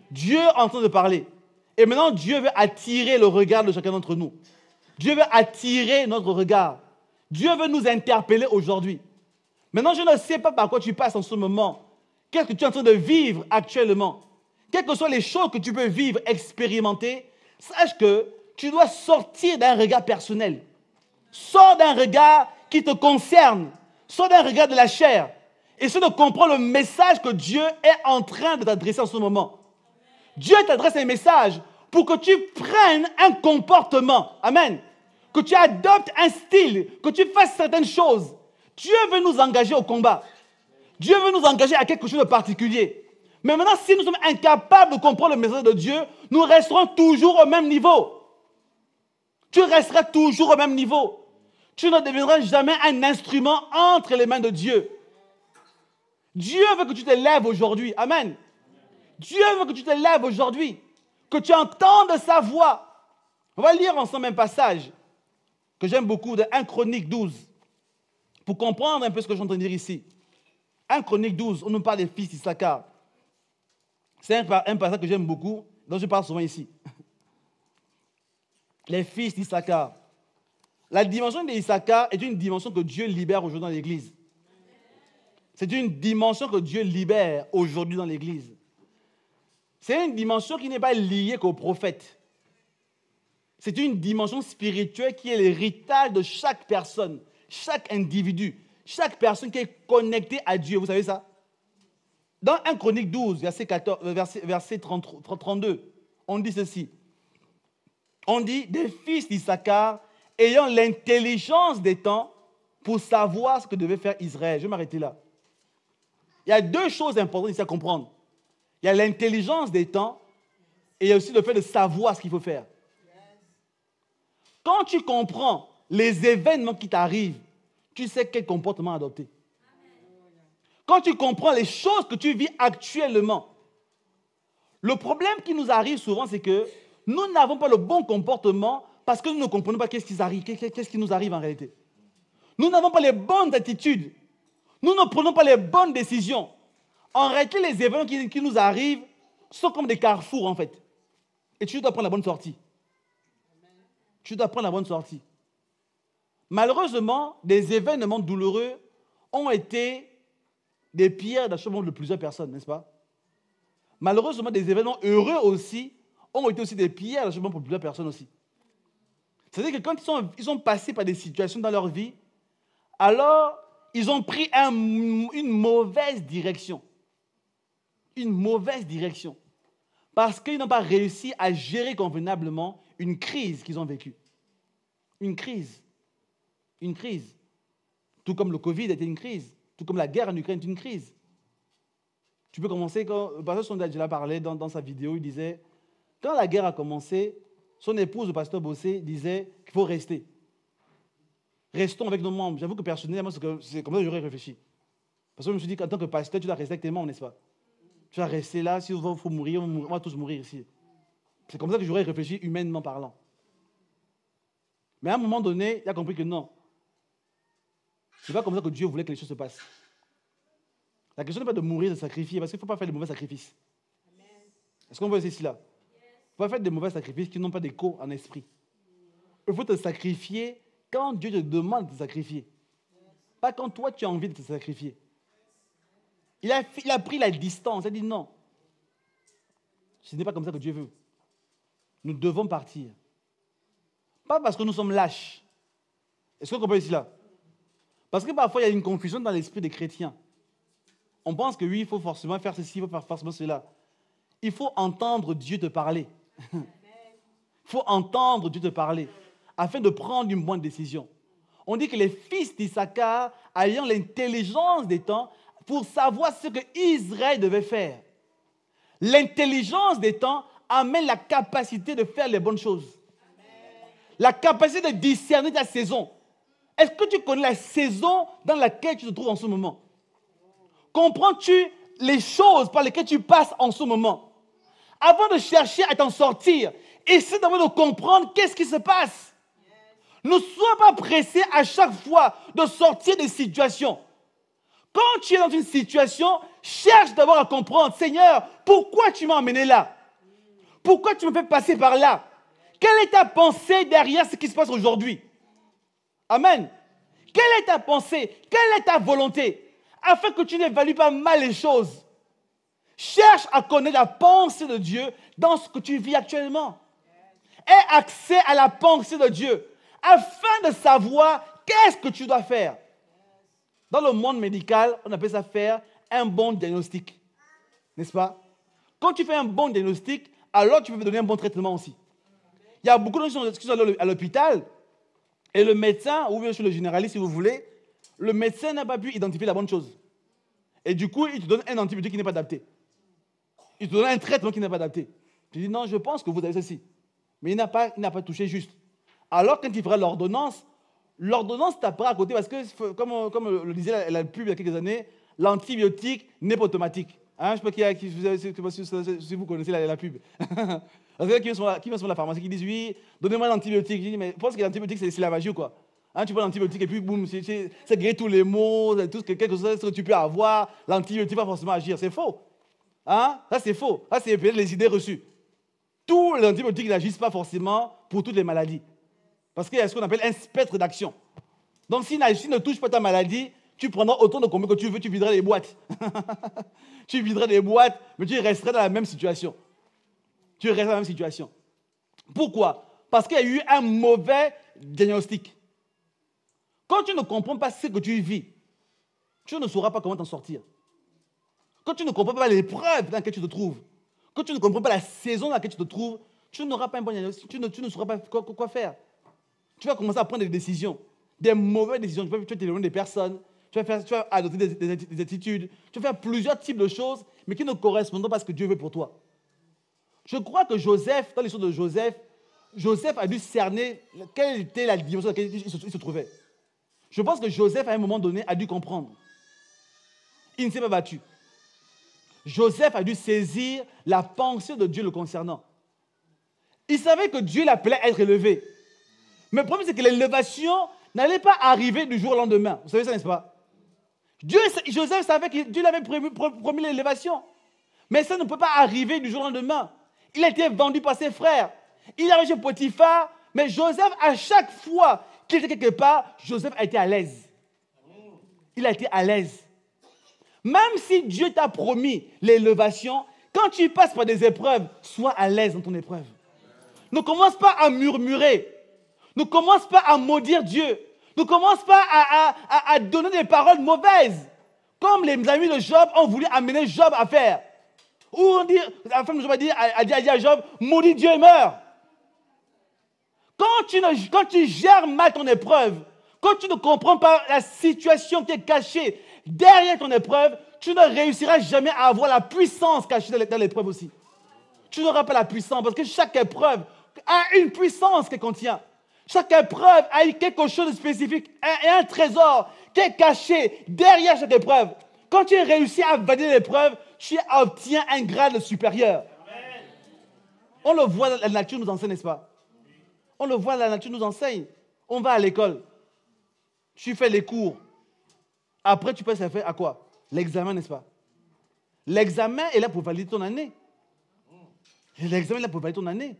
Speaker 1: Dieu est en train de parler. Et maintenant, Dieu veut attirer le regard de chacun d'entre nous. Dieu veut attirer notre regard. Dieu veut nous interpeller aujourd'hui. Maintenant, je ne sais pas par quoi tu passes en ce moment. qu'est-ce que tu es en train de vivre actuellement, quelles que soient les choses que tu peux vivre, expérimenter, sache que tu dois sortir d'un regard personnel. Sors d'un regard qui te concerne. Sors d'un regard de la chair. Essaie de comprendre le message que Dieu est en train de t'adresser en ce moment. Dieu t'adresse un message pour que tu prennes un comportement. Amen. Que tu adoptes un style, que tu fasses certaines choses. Dieu veut nous engager au combat. Dieu veut nous engager à quelque chose de particulier. Mais maintenant, si nous sommes incapables de comprendre le message de Dieu, nous resterons toujours au même niveau. Tu resteras toujours au même niveau. Tu ne deviendras jamais un instrument entre les mains de Dieu. Dieu veut que tu te lèves aujourd'hui. Amen. Dieu veut que tu te lèves aujourd'hui. Que tu entendes sa voix. On va lire ensemble un passage que j'aime beaucoup de 1 Chronique 12. Pour comprendre un peu ce que je suis en train de dire ici. 1 Chronique 12, on nous parle des fils d'Issachar. C'est un passage que j'aime beaucoup, dont je parle souvent ici. Les fils d'Issachar. La dimension d'Issachar est une dimension que Dieu libère aujourd'hui dans l'Église. C'est une dimension que Dieu libère aujourd'hui dans l'Église. C'est une dimension qui n'est pas liée qu'aux prophètes. C'est une dimension spirituelle qui est l'héritage de chaque personne, chaque individu, chaque personne qui est connectée à Dieu. Vous savez ça? Dans 1 Chronique 12, verset 32, on dit ceci. On dit, des fils d'Issachar ayant l'intelligence des temps pour savoir ce que devait faire Israël. Je vais m'arrêter là. Il y a deux choses importantes ici à comprendre. Il y a l'intelligence des temps et il y a aussi le fait de savoir ce qu'il faut faire. Quand tu comprends les événements qui t'arrivent, tu sais quel comportement adopter. Quand tu comprends les choses que tu vis actuellement, le problème qui nous arrive souvent, c'est que nous n'avons pas le bon comportement parce que nous ne comprenons pas qu'est-ce qui nous arrive en réalité. Nous n'avons pas les bonnes attitudes. Nous ne prenons pas les bonnes décisions. En réalité, les événements qui nous arrivent sont comme des carrefours, en fait. Et tu dois prendre la bonne sortie. Tu dois prendre la bonne sortie. Malheureusement, des événements douloureux ont été des pierres d'achoppement de plusieurs personnes, n'est-ce pas? Malheureusement, des événements heureux aussi ont été aussi des pierres d'achoppement pour plusieurs personnes aussi. C'est-à-dire que quand ils sont passés par des situations dans leur vie, alors ils ont pris une mauvaise direction. Une mauvaise direction. Parce qu'ils n'ont pas réussi à gérer convenablement une crise qu'ils ont vécue. Une crise. Une crise. Tout comme le Covid était une crise. Tout comme la guerre en Ukraine est une crise. Tu peux commencer, quand le pasteur Sondage l'a parlé dans sa vidéo, il disait, quand la guerre a commencé, son épouse, le pasteur Bossé, disait qu'il faut rester. Restons avec nos membres. J'avoue que personnellement, c'est comme ça que j'aurais réfléchi. Parce que je me suis dit qu'en tant que pasteur, tu dois rester avec tes membres, n'est-ce pas? Tu vas rester là, s'il faut mourir, on va tous mourir ici. C'est comme ça que j'aurais réfléchi humainement parlant. Mais à un moment donné, il a compris que non. Ce n'est pas comme ça que Dieu voulait que les choses se passent. La question n'est pas de mourir, de sacrifier, parce qu'il ne faut pas faire de mauvais sacrifices. Est-ce qu'on voit ici là? Il ne faut pas faire de mauvais sacrifices qui n'ont pas d'écho en esprit. Il faut te sacrifier quand Dieu te demande de te sacrifier. Pas quand toi tu as envie de te sacrifier. Il a pris la distance, il a dit non. Ce n'est pas comme ça que Dieu veut. Nous devons partir. Pas parce que nous sommes lâches. Est-ce qu'on comprend ici là? Parce que parfois il y a une confusion dans l'esprit des chrétiens. On pense que oui, il faut forcément faire ceci, il faut faire forcément cela. Il faut entendre Dieu te parler. Il faut entendre Dieu te parler afin de prendre une bonne décision. On dit que les fils d'Issachar, ayant l'intelligence des temps, pour savoir ce que Israël devait faire. L'intelligence des temps amène la capacité de faire les bonnes choses. La capacité de discerner ta saison. Est-ce que tu connais la saison dans laquelle tu te trouves en ce moment? Comprends-tu les choses par lesquelles tu passes en ce moment? Avant de chercher à t'en sortir, essaie d'abord de comprendre qu'est-ce qui se passe. Ne sois pas pressé à chaque fois de sortir des situations. Quand tu es dans une situation, cherche d'abord à comprendre, Seigneur, pourquoi tu m'as emmené là? Pourquoi tu me fais passer par là? Quelle est ta pensée derrière ce qui se passe aujourd'hui? Amen. Quelle est ta pensée? Quelle est ta volonté? Afin que tu n'évalues pas mal les choses. Cherche à connaître la pensée de Dieu dans ce que tu vis actuellement. Aie accès à la pensée de Dieu afin de savoir qu'est-ce que tu dois faire. Dans le monde médical, on appelle ça faire un bon diagnostic. N'est-ce pas? Quand tu fais un bon diagnostic, alors tu peux donner un bon traitement aussi. Il y a beaucoup de gens qui sont à l'hôpital et le médecin, ou bien chez le généraliste si vous voulez, le médecin n'a pas pu identifier la bonne chose. Et du coup, il te donne un antibiotique qui n'est pas adapté. Il te donne un traitement qui n'est pas adapté. Tu dis non, je pense que vous avez ceci. Mais il n'a pas touché juste. Alors quand il fera l'ordonnance tapera à côté parce que, comme le disait la pub il y a quelques années, l'antibiotique n'est pas automatique. Hein, je sais pas si vous connaissez la pub. Parce que qui vont sur la pharmacie qui disent oui, donnez-moi l'antibiotique. Je dis mais je pense que l'antibiotique c'est la magie ou quoi? Hein, tu prends l'antibiotique et puis boum, ça guérit tous les maux, tout quelque chose que tu peux avoir. L'antibiotique va forcément agir. C'est faux. Hein? Ça c'est faux. Ça c'est peut-être les idées reçues. Tous les antibiotiques n'agissent pas forcément pour toutes les maladies. Parce qu'il y a ce qu'on appelle un spectre d'action. Donc s'il ne touche pas ta maladie, tu prendras autant de combien que tu veux, tu videras les boîtes. Tu videras des boîtes, mais tu resteras dans la même situation. Tu restes dans la même situation. Pourquoi? Parce qu'il y a eu un mauvais diagnostic. Quand tu ne comprends pas ce que tu vis, tu ne sauras pas comment t'en sortir. Quand tu ne comprends pas l'épreuve dans laquelle tu te trouves, quand tu ne comprends pas la saison dans laquelle tu te trouves, tu n'auras pas un bon diagnostic, tu ne sauras pas quoi faire. Tu vas commencer à prendre des décisions, des mauvaises décisions. Tu vas t'éloigner des personnes, tu vas adopter des attitudes, tu vas faire plusieurs types de choses, mais qui ne correspondent pas à ce que Dieu veut pour toi. Je crois que Joseph, dans l'histoire de Joseph a dû cerner quelle était la dimension dans laquelle il se trouvait. Je pense que Joseph, à un moment donné, a dû comprendre. Il ne s'est pas battu. Joseph a dû saisir la pensée de Dieu le concernant. Il savait que Dieu l'appelait à être élevé. Mais le problème, c'est que l'élévation n'allait pas arriver du jour au lendemain. Vous savez ça, n'est-ce pas? Joseph savait que Dieu l'avait promis l'élévation. Mais ça ne peut pas arriver du jour au lendemain. Il a été vendu par ses frères. Il a reçu Potiphar. Mais Joseph, à chaque fois qu'il était quelque part, Joseph a été à l'aise. Il a été à l'aise. Même si Dieu t'a promis l'élévation, quand tu passes par des épreuves, sois à l'aise dans ton épreuve. Ne commence pas à murmurer. Ne commence pas à maudire Dieu. Ne commence pas à donner des paroles mauvaises. Comme les amis de Job ont voulu amener Job à faire. Ou on dit, la femme de Job a dit à Job, maudit Dieu et meurt. Quand tu gères mal ton épreuve, quand tu ne comprends pas la situation qui est cachée derrière ton épreuve, tu ne réussiras jamais à avoir la puissance cachée dans l'épreuve aussi. Tu n'auras pas la puissance parce que chaque épreuve a une puissance qu'elle contient. Chaque épreuve a quelque chose de spécifique et un trésor qui est caché derrière chaque épreuve. Quand tu réussis à valider l'épreuve, tu obtiens un grade supérieur. Amen. On le voit, la nature nous enseigne, n'est-ce pas? On le voit, la nature nous enseigne. On va à l'école. Tu fais les cours. Après, tu passes à quoi? L'examen, n'est-ce pas? L'examen est là pour valider ton année. L'examen est là pour valider ton année.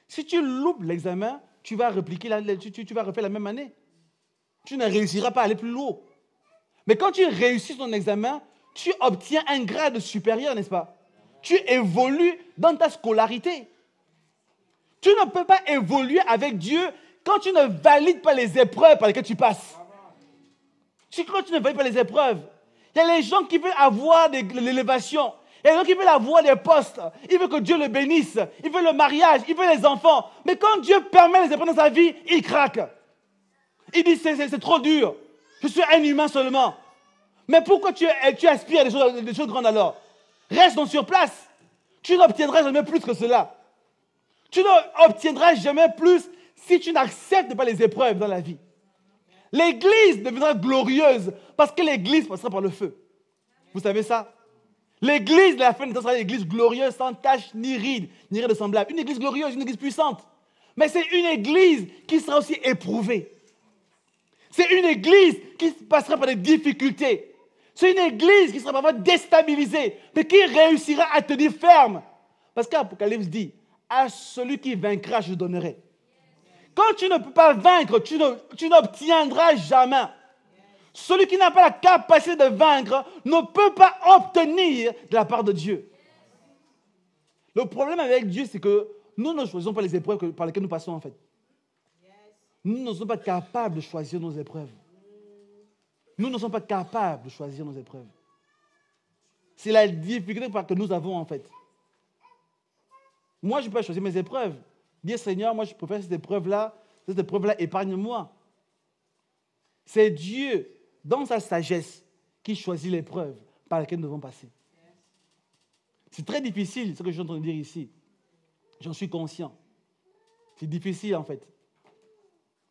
Speaker 1: Si tu loupes l'examen, tu vas répliquer, tu vas refaire la même année. Tu ne réussiras pas à aller plus haut. Mais quand tu réussis ton examen, tu obtiens un grade supérieur, n'est-ce pas? Tu évolues dans ta scolarité. Tu ne peux pas évoluer avec Dieu quand tu ne valides pas les épreuves par lesquelles tu passes. Quand tu ne valides pas les épreuves, il y a les gens qui veulent avoir de l'élévation. Il y a les gens qui veulent avoir des postes. Ils veulent que Dieu le bénisse. Ils veulent le mariage. Ils veulent les enfants. Mais quand Dieu permet les épreuves dans sa vie, il craque. Il dit c'est trop dur. Je suis un humain seulement. Mais pourquoi tu aspires à des choses grandes alors? Reste donc sur place. Tu n'obtiendras jamais plus que cela. Tu n'obtiendras jamais plus si tu n'acceptes pas les épreuves dans la vie. L'église deviendra glorieuse parce que l'église passera par le feu. Vous savez ça? L'église de la fin des temps sera une église glorieuse, sans tache, ni ride, ni rien de semblable. Une église glorieuse, une église puissante. Mais c'est une église qui sera aussi éprouvée. C'est une église qui passera par des difficultés. C'est une église qui sera parfois déstabilisée, mais qui réussira à tenir ferme. Parce qu'Apocalypse dit, à celui qui vaincra, je donnerai. Quand tu ne peux pas vaincre, tu n'obtiendras jamais. Celui qui n'a pas la capacité de vaincre ne peut pas obtenir de la part de Dieu. Le problème avec Dieu, c'est que nous ne choisissons pas les épreuves par lesquelles nous passons, en fait. Nous ne sommes pas capables de choisir nos épreuves. Nous ne sommes pas capables de choisir nos épreuves. C'est la difficulté que nous avons, en fait. Moi, je peux pas choisir mes épreuves. Dire, Seigneur, moi, je préfère cette épreuve-là, épargne-moi. C'est Dieu, dans sa sagesse, qui choisit l'épreuve par laquelle nous devons passer. C'est très difficile, ce que je suis en train de dire ici. J'en suis conscient. C'est difficile, en fait.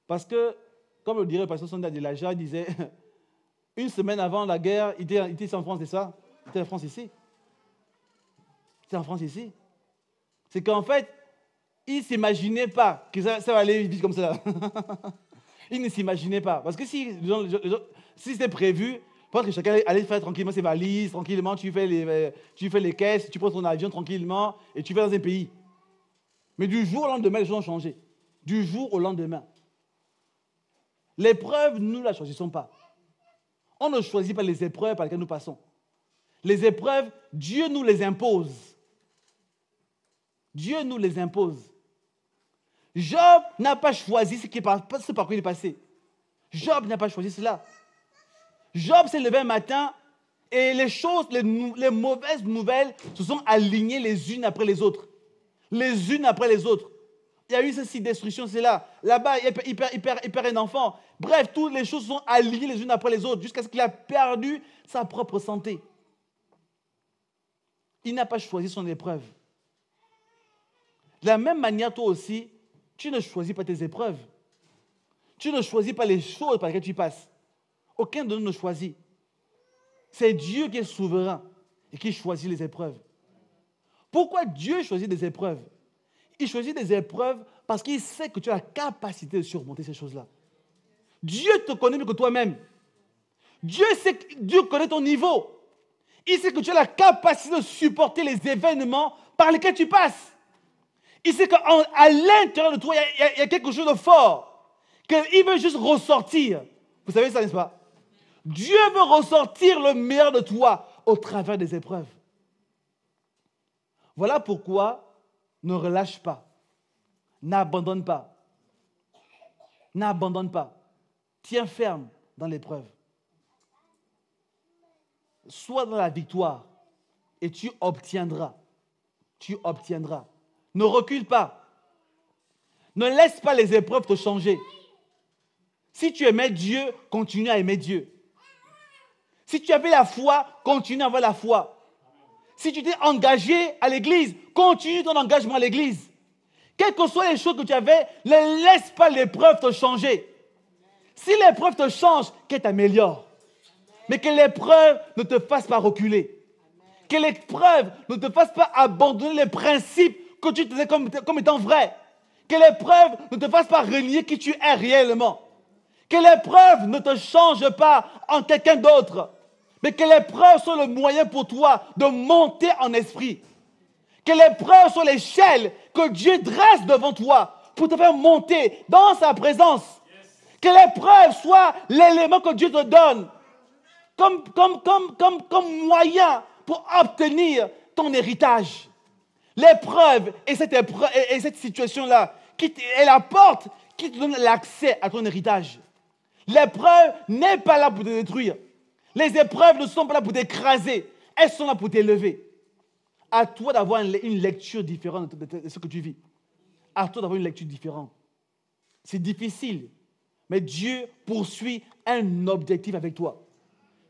Speaker 1: Parce que, comme le dirait le pasteur Sonda Delaja, il disait, une semaine avant la guerre, il était ici en France, c'est ça? Il était en France ici. Il était en France ici. C'est qu'en fait, il ne s'imaginait pas que ça va aller vite comme ça. Il ne s'imaginait pas. Parce que si c'était prévu, je pense que chacun allait faire tranquillement ses valises, tranquillement, tu fais les caisses, tu prends ton avion tranquillement et tu vas dans un pays. Mais du jour au lendemain, les choses ont changé. Du jour au lendemain. L'épreuve, nous ne la choisissons pas. On ne choisit pas les épreuves par lesquelles nous passons. Les épreuves, Dieu nous les impose. Dieu nous les impose. Job n'a pas choisi ce par quoi il est passé. Job n'a pas choisi cela. Job s'est levé un matin et les mauvaises nouvelles se sont alignées les unes après les autres. Les unes après les autres. Il y a eu ceci, destruction, c'est là. Là-bas, il perd un enfant. Bref, toutes les choses sont alignées les unes après les autres jusqu'à ce qu'il a perdu sa propre santé. Il n'a pas choisi son épreuve. De la même manière, toi aussi, tu ne choisis pas tes épreuves. Tu ne choisis pas les choses par lesquelles tu passes. Aucun de nous ne choisit. C'est Dieu qui est souverain et qui choisit les épreuves. Pourquoi Dieu choisit des épreuves? Il choisit des épreuves parce qu'il sait que tu as la capacité de surmonter ces choses-là. Dieu te connaît mieux que toi-même. Dieu connaît ton niveau. Il sait que tu as la capacité de supporter les événements par lesquels tu passes. Il sait qu'à l'intérieur de toi, il y a quelque chose de fort. Qu'il veut juste ressortir. Vous savez ça, n'est-ce pas? Dieu veut ressortir le meilleur de toi au travers des épreuves. Voilà pourquoi ne relâche pas. N'abandonne pas. N'abandonne pas. Tiens ferme dans l'épreuve. Sois dans la victoire et tu obtiendras. Tu obtiendras. Ne recule pas. Ne laisse pas les épreuves te changer. Si tu aimais Dieu, continue à aimer Dieu. Si tu avais la foi, continue à avoir la foi. Si tu t'es engagé à l'église, continue ton engagement à l'église. Quelles que soient les choses que tu avais, ne laisse pas l'épreuve te changer. Si l'épreuve te change, qu'elle t'améliore. Mais que l'épreuve ne te fasse pas reculer. Que l'épreuve ne te fasse pas abandonner les principes que tu tenais comme étant vrais. Que l'épreuve ne te fasse pas renier qui tu es réellement. Que l'épreuve ne te change pas en quelqu'un d'autre. Mais que l'épreuve soit le moyen pour toi de monter en esprit. Que l'épreuve soit l'échelle que Dieu dresse devant toi pour te faire monter dans sa présence. Que l'épreuve soit l'élément que Dieu te donne comme moyen pour obtenir ton héritage. L'épreuve et cette situation-là est la porte qui te donne l'accès à ton héritage. L'épreuve n'est pas là pour te détruire. Les épreuves ne sont pas là pour t'écraser. Elles sont là pour t'élever. À toi d'avoir une lecture différente de ce que tu vis. À toi d'avoir une lecture différente. C'est difficile. Mais Dieu poursuit un objectif avec toi.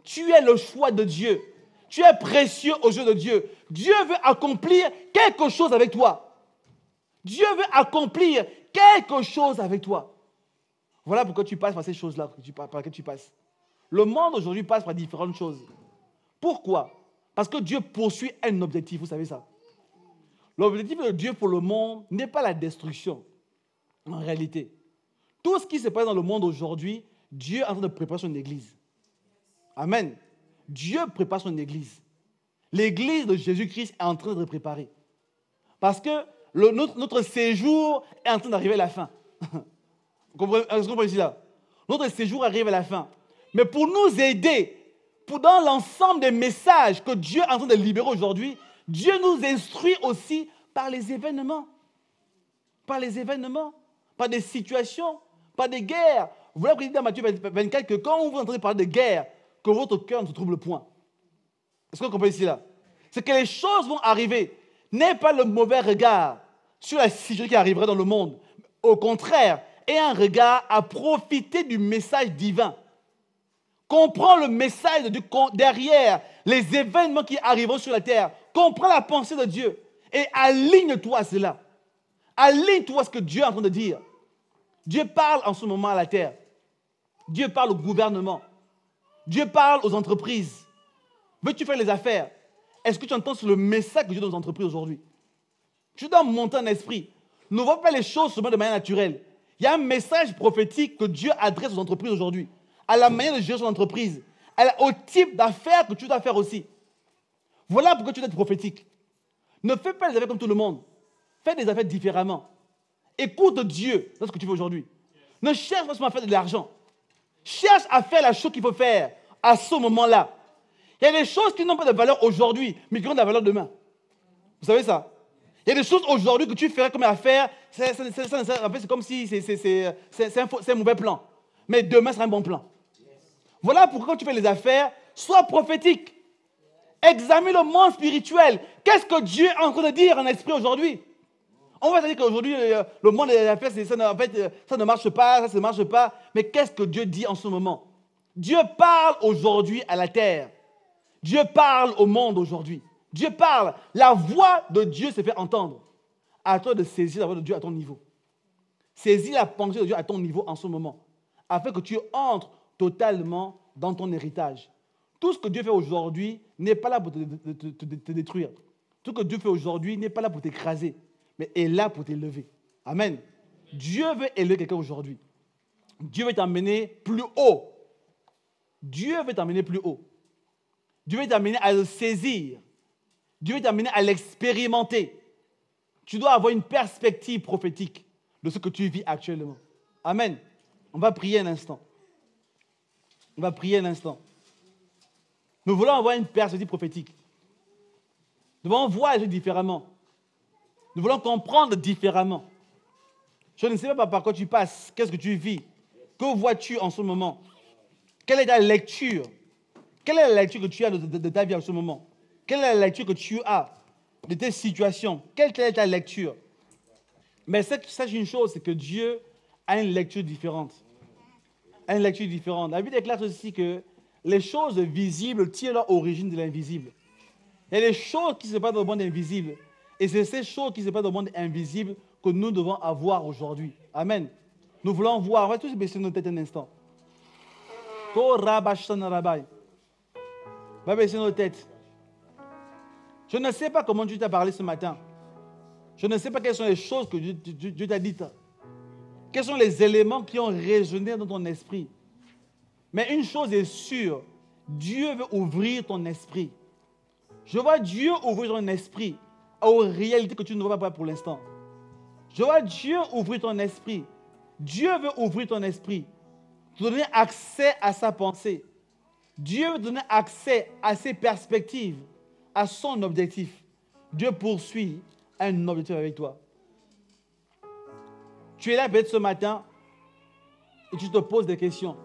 Speaker 1: Tu es le choix de Dieu. Tu es précieux aux yeux de Dieu. Dieu veut accomplir quelque chose avec toi. Dieu veut accomplir quelque chose avec toi. Voilà pourquoi tu passes par ces choses-là par lesquelles tu passes. Le monde aujourd'hui passe par différentes choses. Pourquoi? Parce que Dieu poursuit un objectif, vous savez ça. L'objectif de Dieu pour le monde n'est pas la destruction, en réalité. Tout ce qui se passe dans le monde aujourd'hui, Dieu est en train de préparer son église. Amen. Dieu prépare son église. L'église de Jésus-Christ est en train de préparer. Parce que notre séjour est en train d'arriver à la fin. Vous comprenez ici là? Notre séjour arrive à la fin. Mais pour nous aider, dans l'ensemble des messages que Dieu est en train de libérer aujourd'hui, Dieu nous instruit aussi Par les événements. Par les événements. Par des situations. Par des guerres. Vous voyez qu'il dit dans Matthieu 24 que quand vous entendez parler de guerre, que votre cœur ne se trouble point. Est-ce que vous comprenez ici là? C'est que les choses vont arriver. N'aie pas le mauvais regard sur la situation qui arriverait dans le monde. Au contraire, aie un regard à profiter du message divin. Comprends le message de Dieu derrière les événements qui arriveront sur la terre. Comprends la pensée de Dieu et aligne-toi à cela. Aligne-toi à ce que Dieu est en train de dire. Dieu parle en ce moment à la terre. Dieu parle au gouvernement. Dieu parle aux entreprises. Veux-tu faire les affaires? Est-ce que tu entends sur le message que Dieu donne aux entreprises aujourd'hui? Tu dois monter en esprit. Ne vois pas les choses seulement de manière naturelle. Il y a un message prophétique que Dieu adresse aux entreprises aujourd'hui, à la manière de gérer son entreprise, au type d'affaires que tu dois faire aussi. Voilà pourquoi tu dois être prophétique. Ne fais pas les affaires comme tout le monde. Fais des affaires différemment. Écoute Dieu dans ce que tu fais aujourd'hui. Ne cherche pas seulement à faire de l'argent. Cherche à faire la chose qu'il faut faire à ce moment-là. Il y a des choses qui n'ont pas de valeur aujourd'hui, mais qui ont de la valeur demain. Vous savez ça? Il y a des choses aujourd'hui que tu ferais comme affaire, en fait, c'est comme si c'est un mauvais plan. Mais demain, c'est un bon plan. Voilà pourquoi quand tu fais les affaires, sois prophétique. Examine le monde spirituel. Qu'est-ce que Dieu est en train de dire en esprit aujourd'hui? On va dire qu'aujourd'hui, le monde des affaires, en fait, ça ne marche pas, ça ne marche pas. Mais qu'est-ce que Dieu dit en ce moment? Dieu parle aujourd'hui à la terre. Dieu parle au monde aujourd'hui. Dieu parle. La voix de Dieu se fait entendre. À toi de saisir la voix de Dieu à ton niveau. Saisis la pensée de Dieu à ton niveau en ce moment. Afin que tu entres totalement dans ton héritage. Tout ce que Dieu fait aujourd'hui n'est pas là pour te détruire. Tout ce que Dieu fait aujourd'hui n'est pas là pour t'écraser, mais est là pour t'élever. Amen. Dieu veut élever quelqu'un aujourd'hui. Dieu veut t'amener plus haut. Dieu veut t'amener plus haut. Dieu veut t'amener à le saisir. Dieu veut t'amener à l'expérimenter. Tu dois avoir une perspective prophétique de ce que tu vis actuellement. Amen. On va prier un instant. On va prier un instant. Nous voulons avoir une perspective prophétique. Nous voulons voir les choses différemment. Nous voulons comprendre différemment. Je ne sais pas par quoi tu passes. Qu'est-ce que tu vis? Que vois-tu en ce moment? Quelle est ta lecture? Quelle est la lecture que tu as de ta vie en ce moment? Quelle est la lecture que tu as de tes situations? Quelle est ta lecture? Mais sache une chose, c'est que Dieu a une lecture différente. A une lecture différente. La Bible déclare aussi que les choses visibles tirent leur origine de l'invisible. Il y a des choses qui se passent dans le monde invisible. Et c'est ces choses qui se passent dans le monde invisible que nous devons avoir aujourd'hui. Amen. Nous voulons voir. On va tous baisser nos têtes un instant. Va baisser nos têtes. Je ne sais pas comment Dieu t'a parlé ce matin. Je ne sais pas quelles sont les choses que Dieu t'a dites. Quels sont les éléments qui ont résonné dans ton esprit. Mais une chose est sûre, Dieu veut ouvrir ton esprit. Je vois Dieu ouvrir ton esprit aux réalités que tu ne vois pas pour l'instant. Je vois Dieu ouvrir ton esprit. Dieu veut ouvrir ton esprit, te donner accès à sa pensée. Dieu veut te donner accès à ses perspectives, à son objectif. Dieu poursuit un objectif avec toi. Tu es là peut-être ce matin et tu te poses des questions.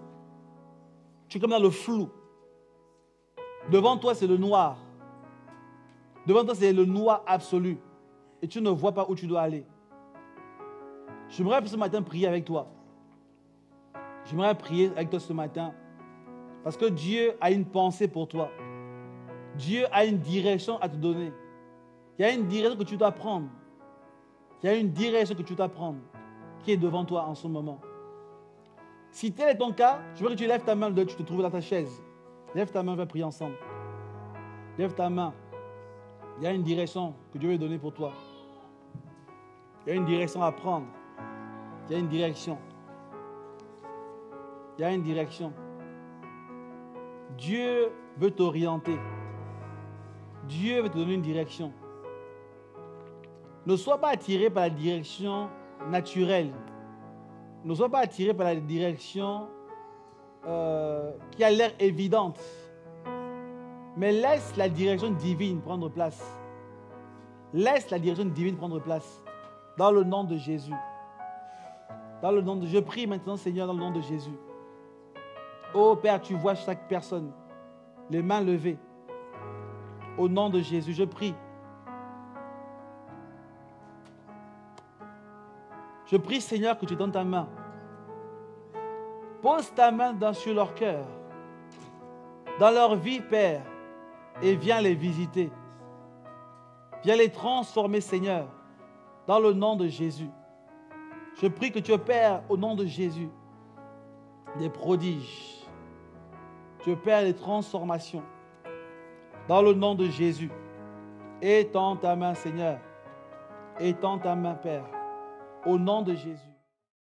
Speaker 1: Tu es comme dans le flou. Devant toi, c'est le noir. Devant toi, c'est le noir absolu. Et tu ne vois pas où tu dois aller. J'aimerais ce matin prier avec toi. J'aimerais prier avec toi ce matin. Parce que Dieu a une pensée pour toi. Dieu a une direction à te donner. Il y a une direction que tu dois prendre. Il y a une direction que tu dois prendre qui est devant toi en ce moment. Si tel est ton cas, je veux que tu lèves ta main, tu te trouves dans ta chaise. Lève ta main, on va prier ensemble. Lève ta main. Il y a une direction que Dieu veut donner pour toi. Il y a une direction à prendre. Il y a une direction. Il y a une direction. Dieu veut t'orienter. Dieu veut te donner une direction. Ne sois pas attiré par la direction naturelle. Ne sois pas attiré par la direction qui a l'air évidente. Mais laisse la direction divine prendre place. Laisse la direction divine prendre place. Dans le nom de Jésus. Dans le nom de... Je prie maintenant, Seigneur, dans le nom de Jésus. Oh Père, tu vois chaque personne. Les mains levées. Au nom de Jésus, je prie. Je prie, Seigneur, que tu donnes ta main. Pose ta main sur leur cœur, dans leur vie, Père, et viens les visiter. Viens les transformer, Seigneur, dans le nom de Jésus. Je prie que tu opères au nom de Jésus des prodiges. Tu opères des transformations dans le nom de Jésus. Étends ta main, Seigneur. Étends ta main, Père, au nom de Jésus.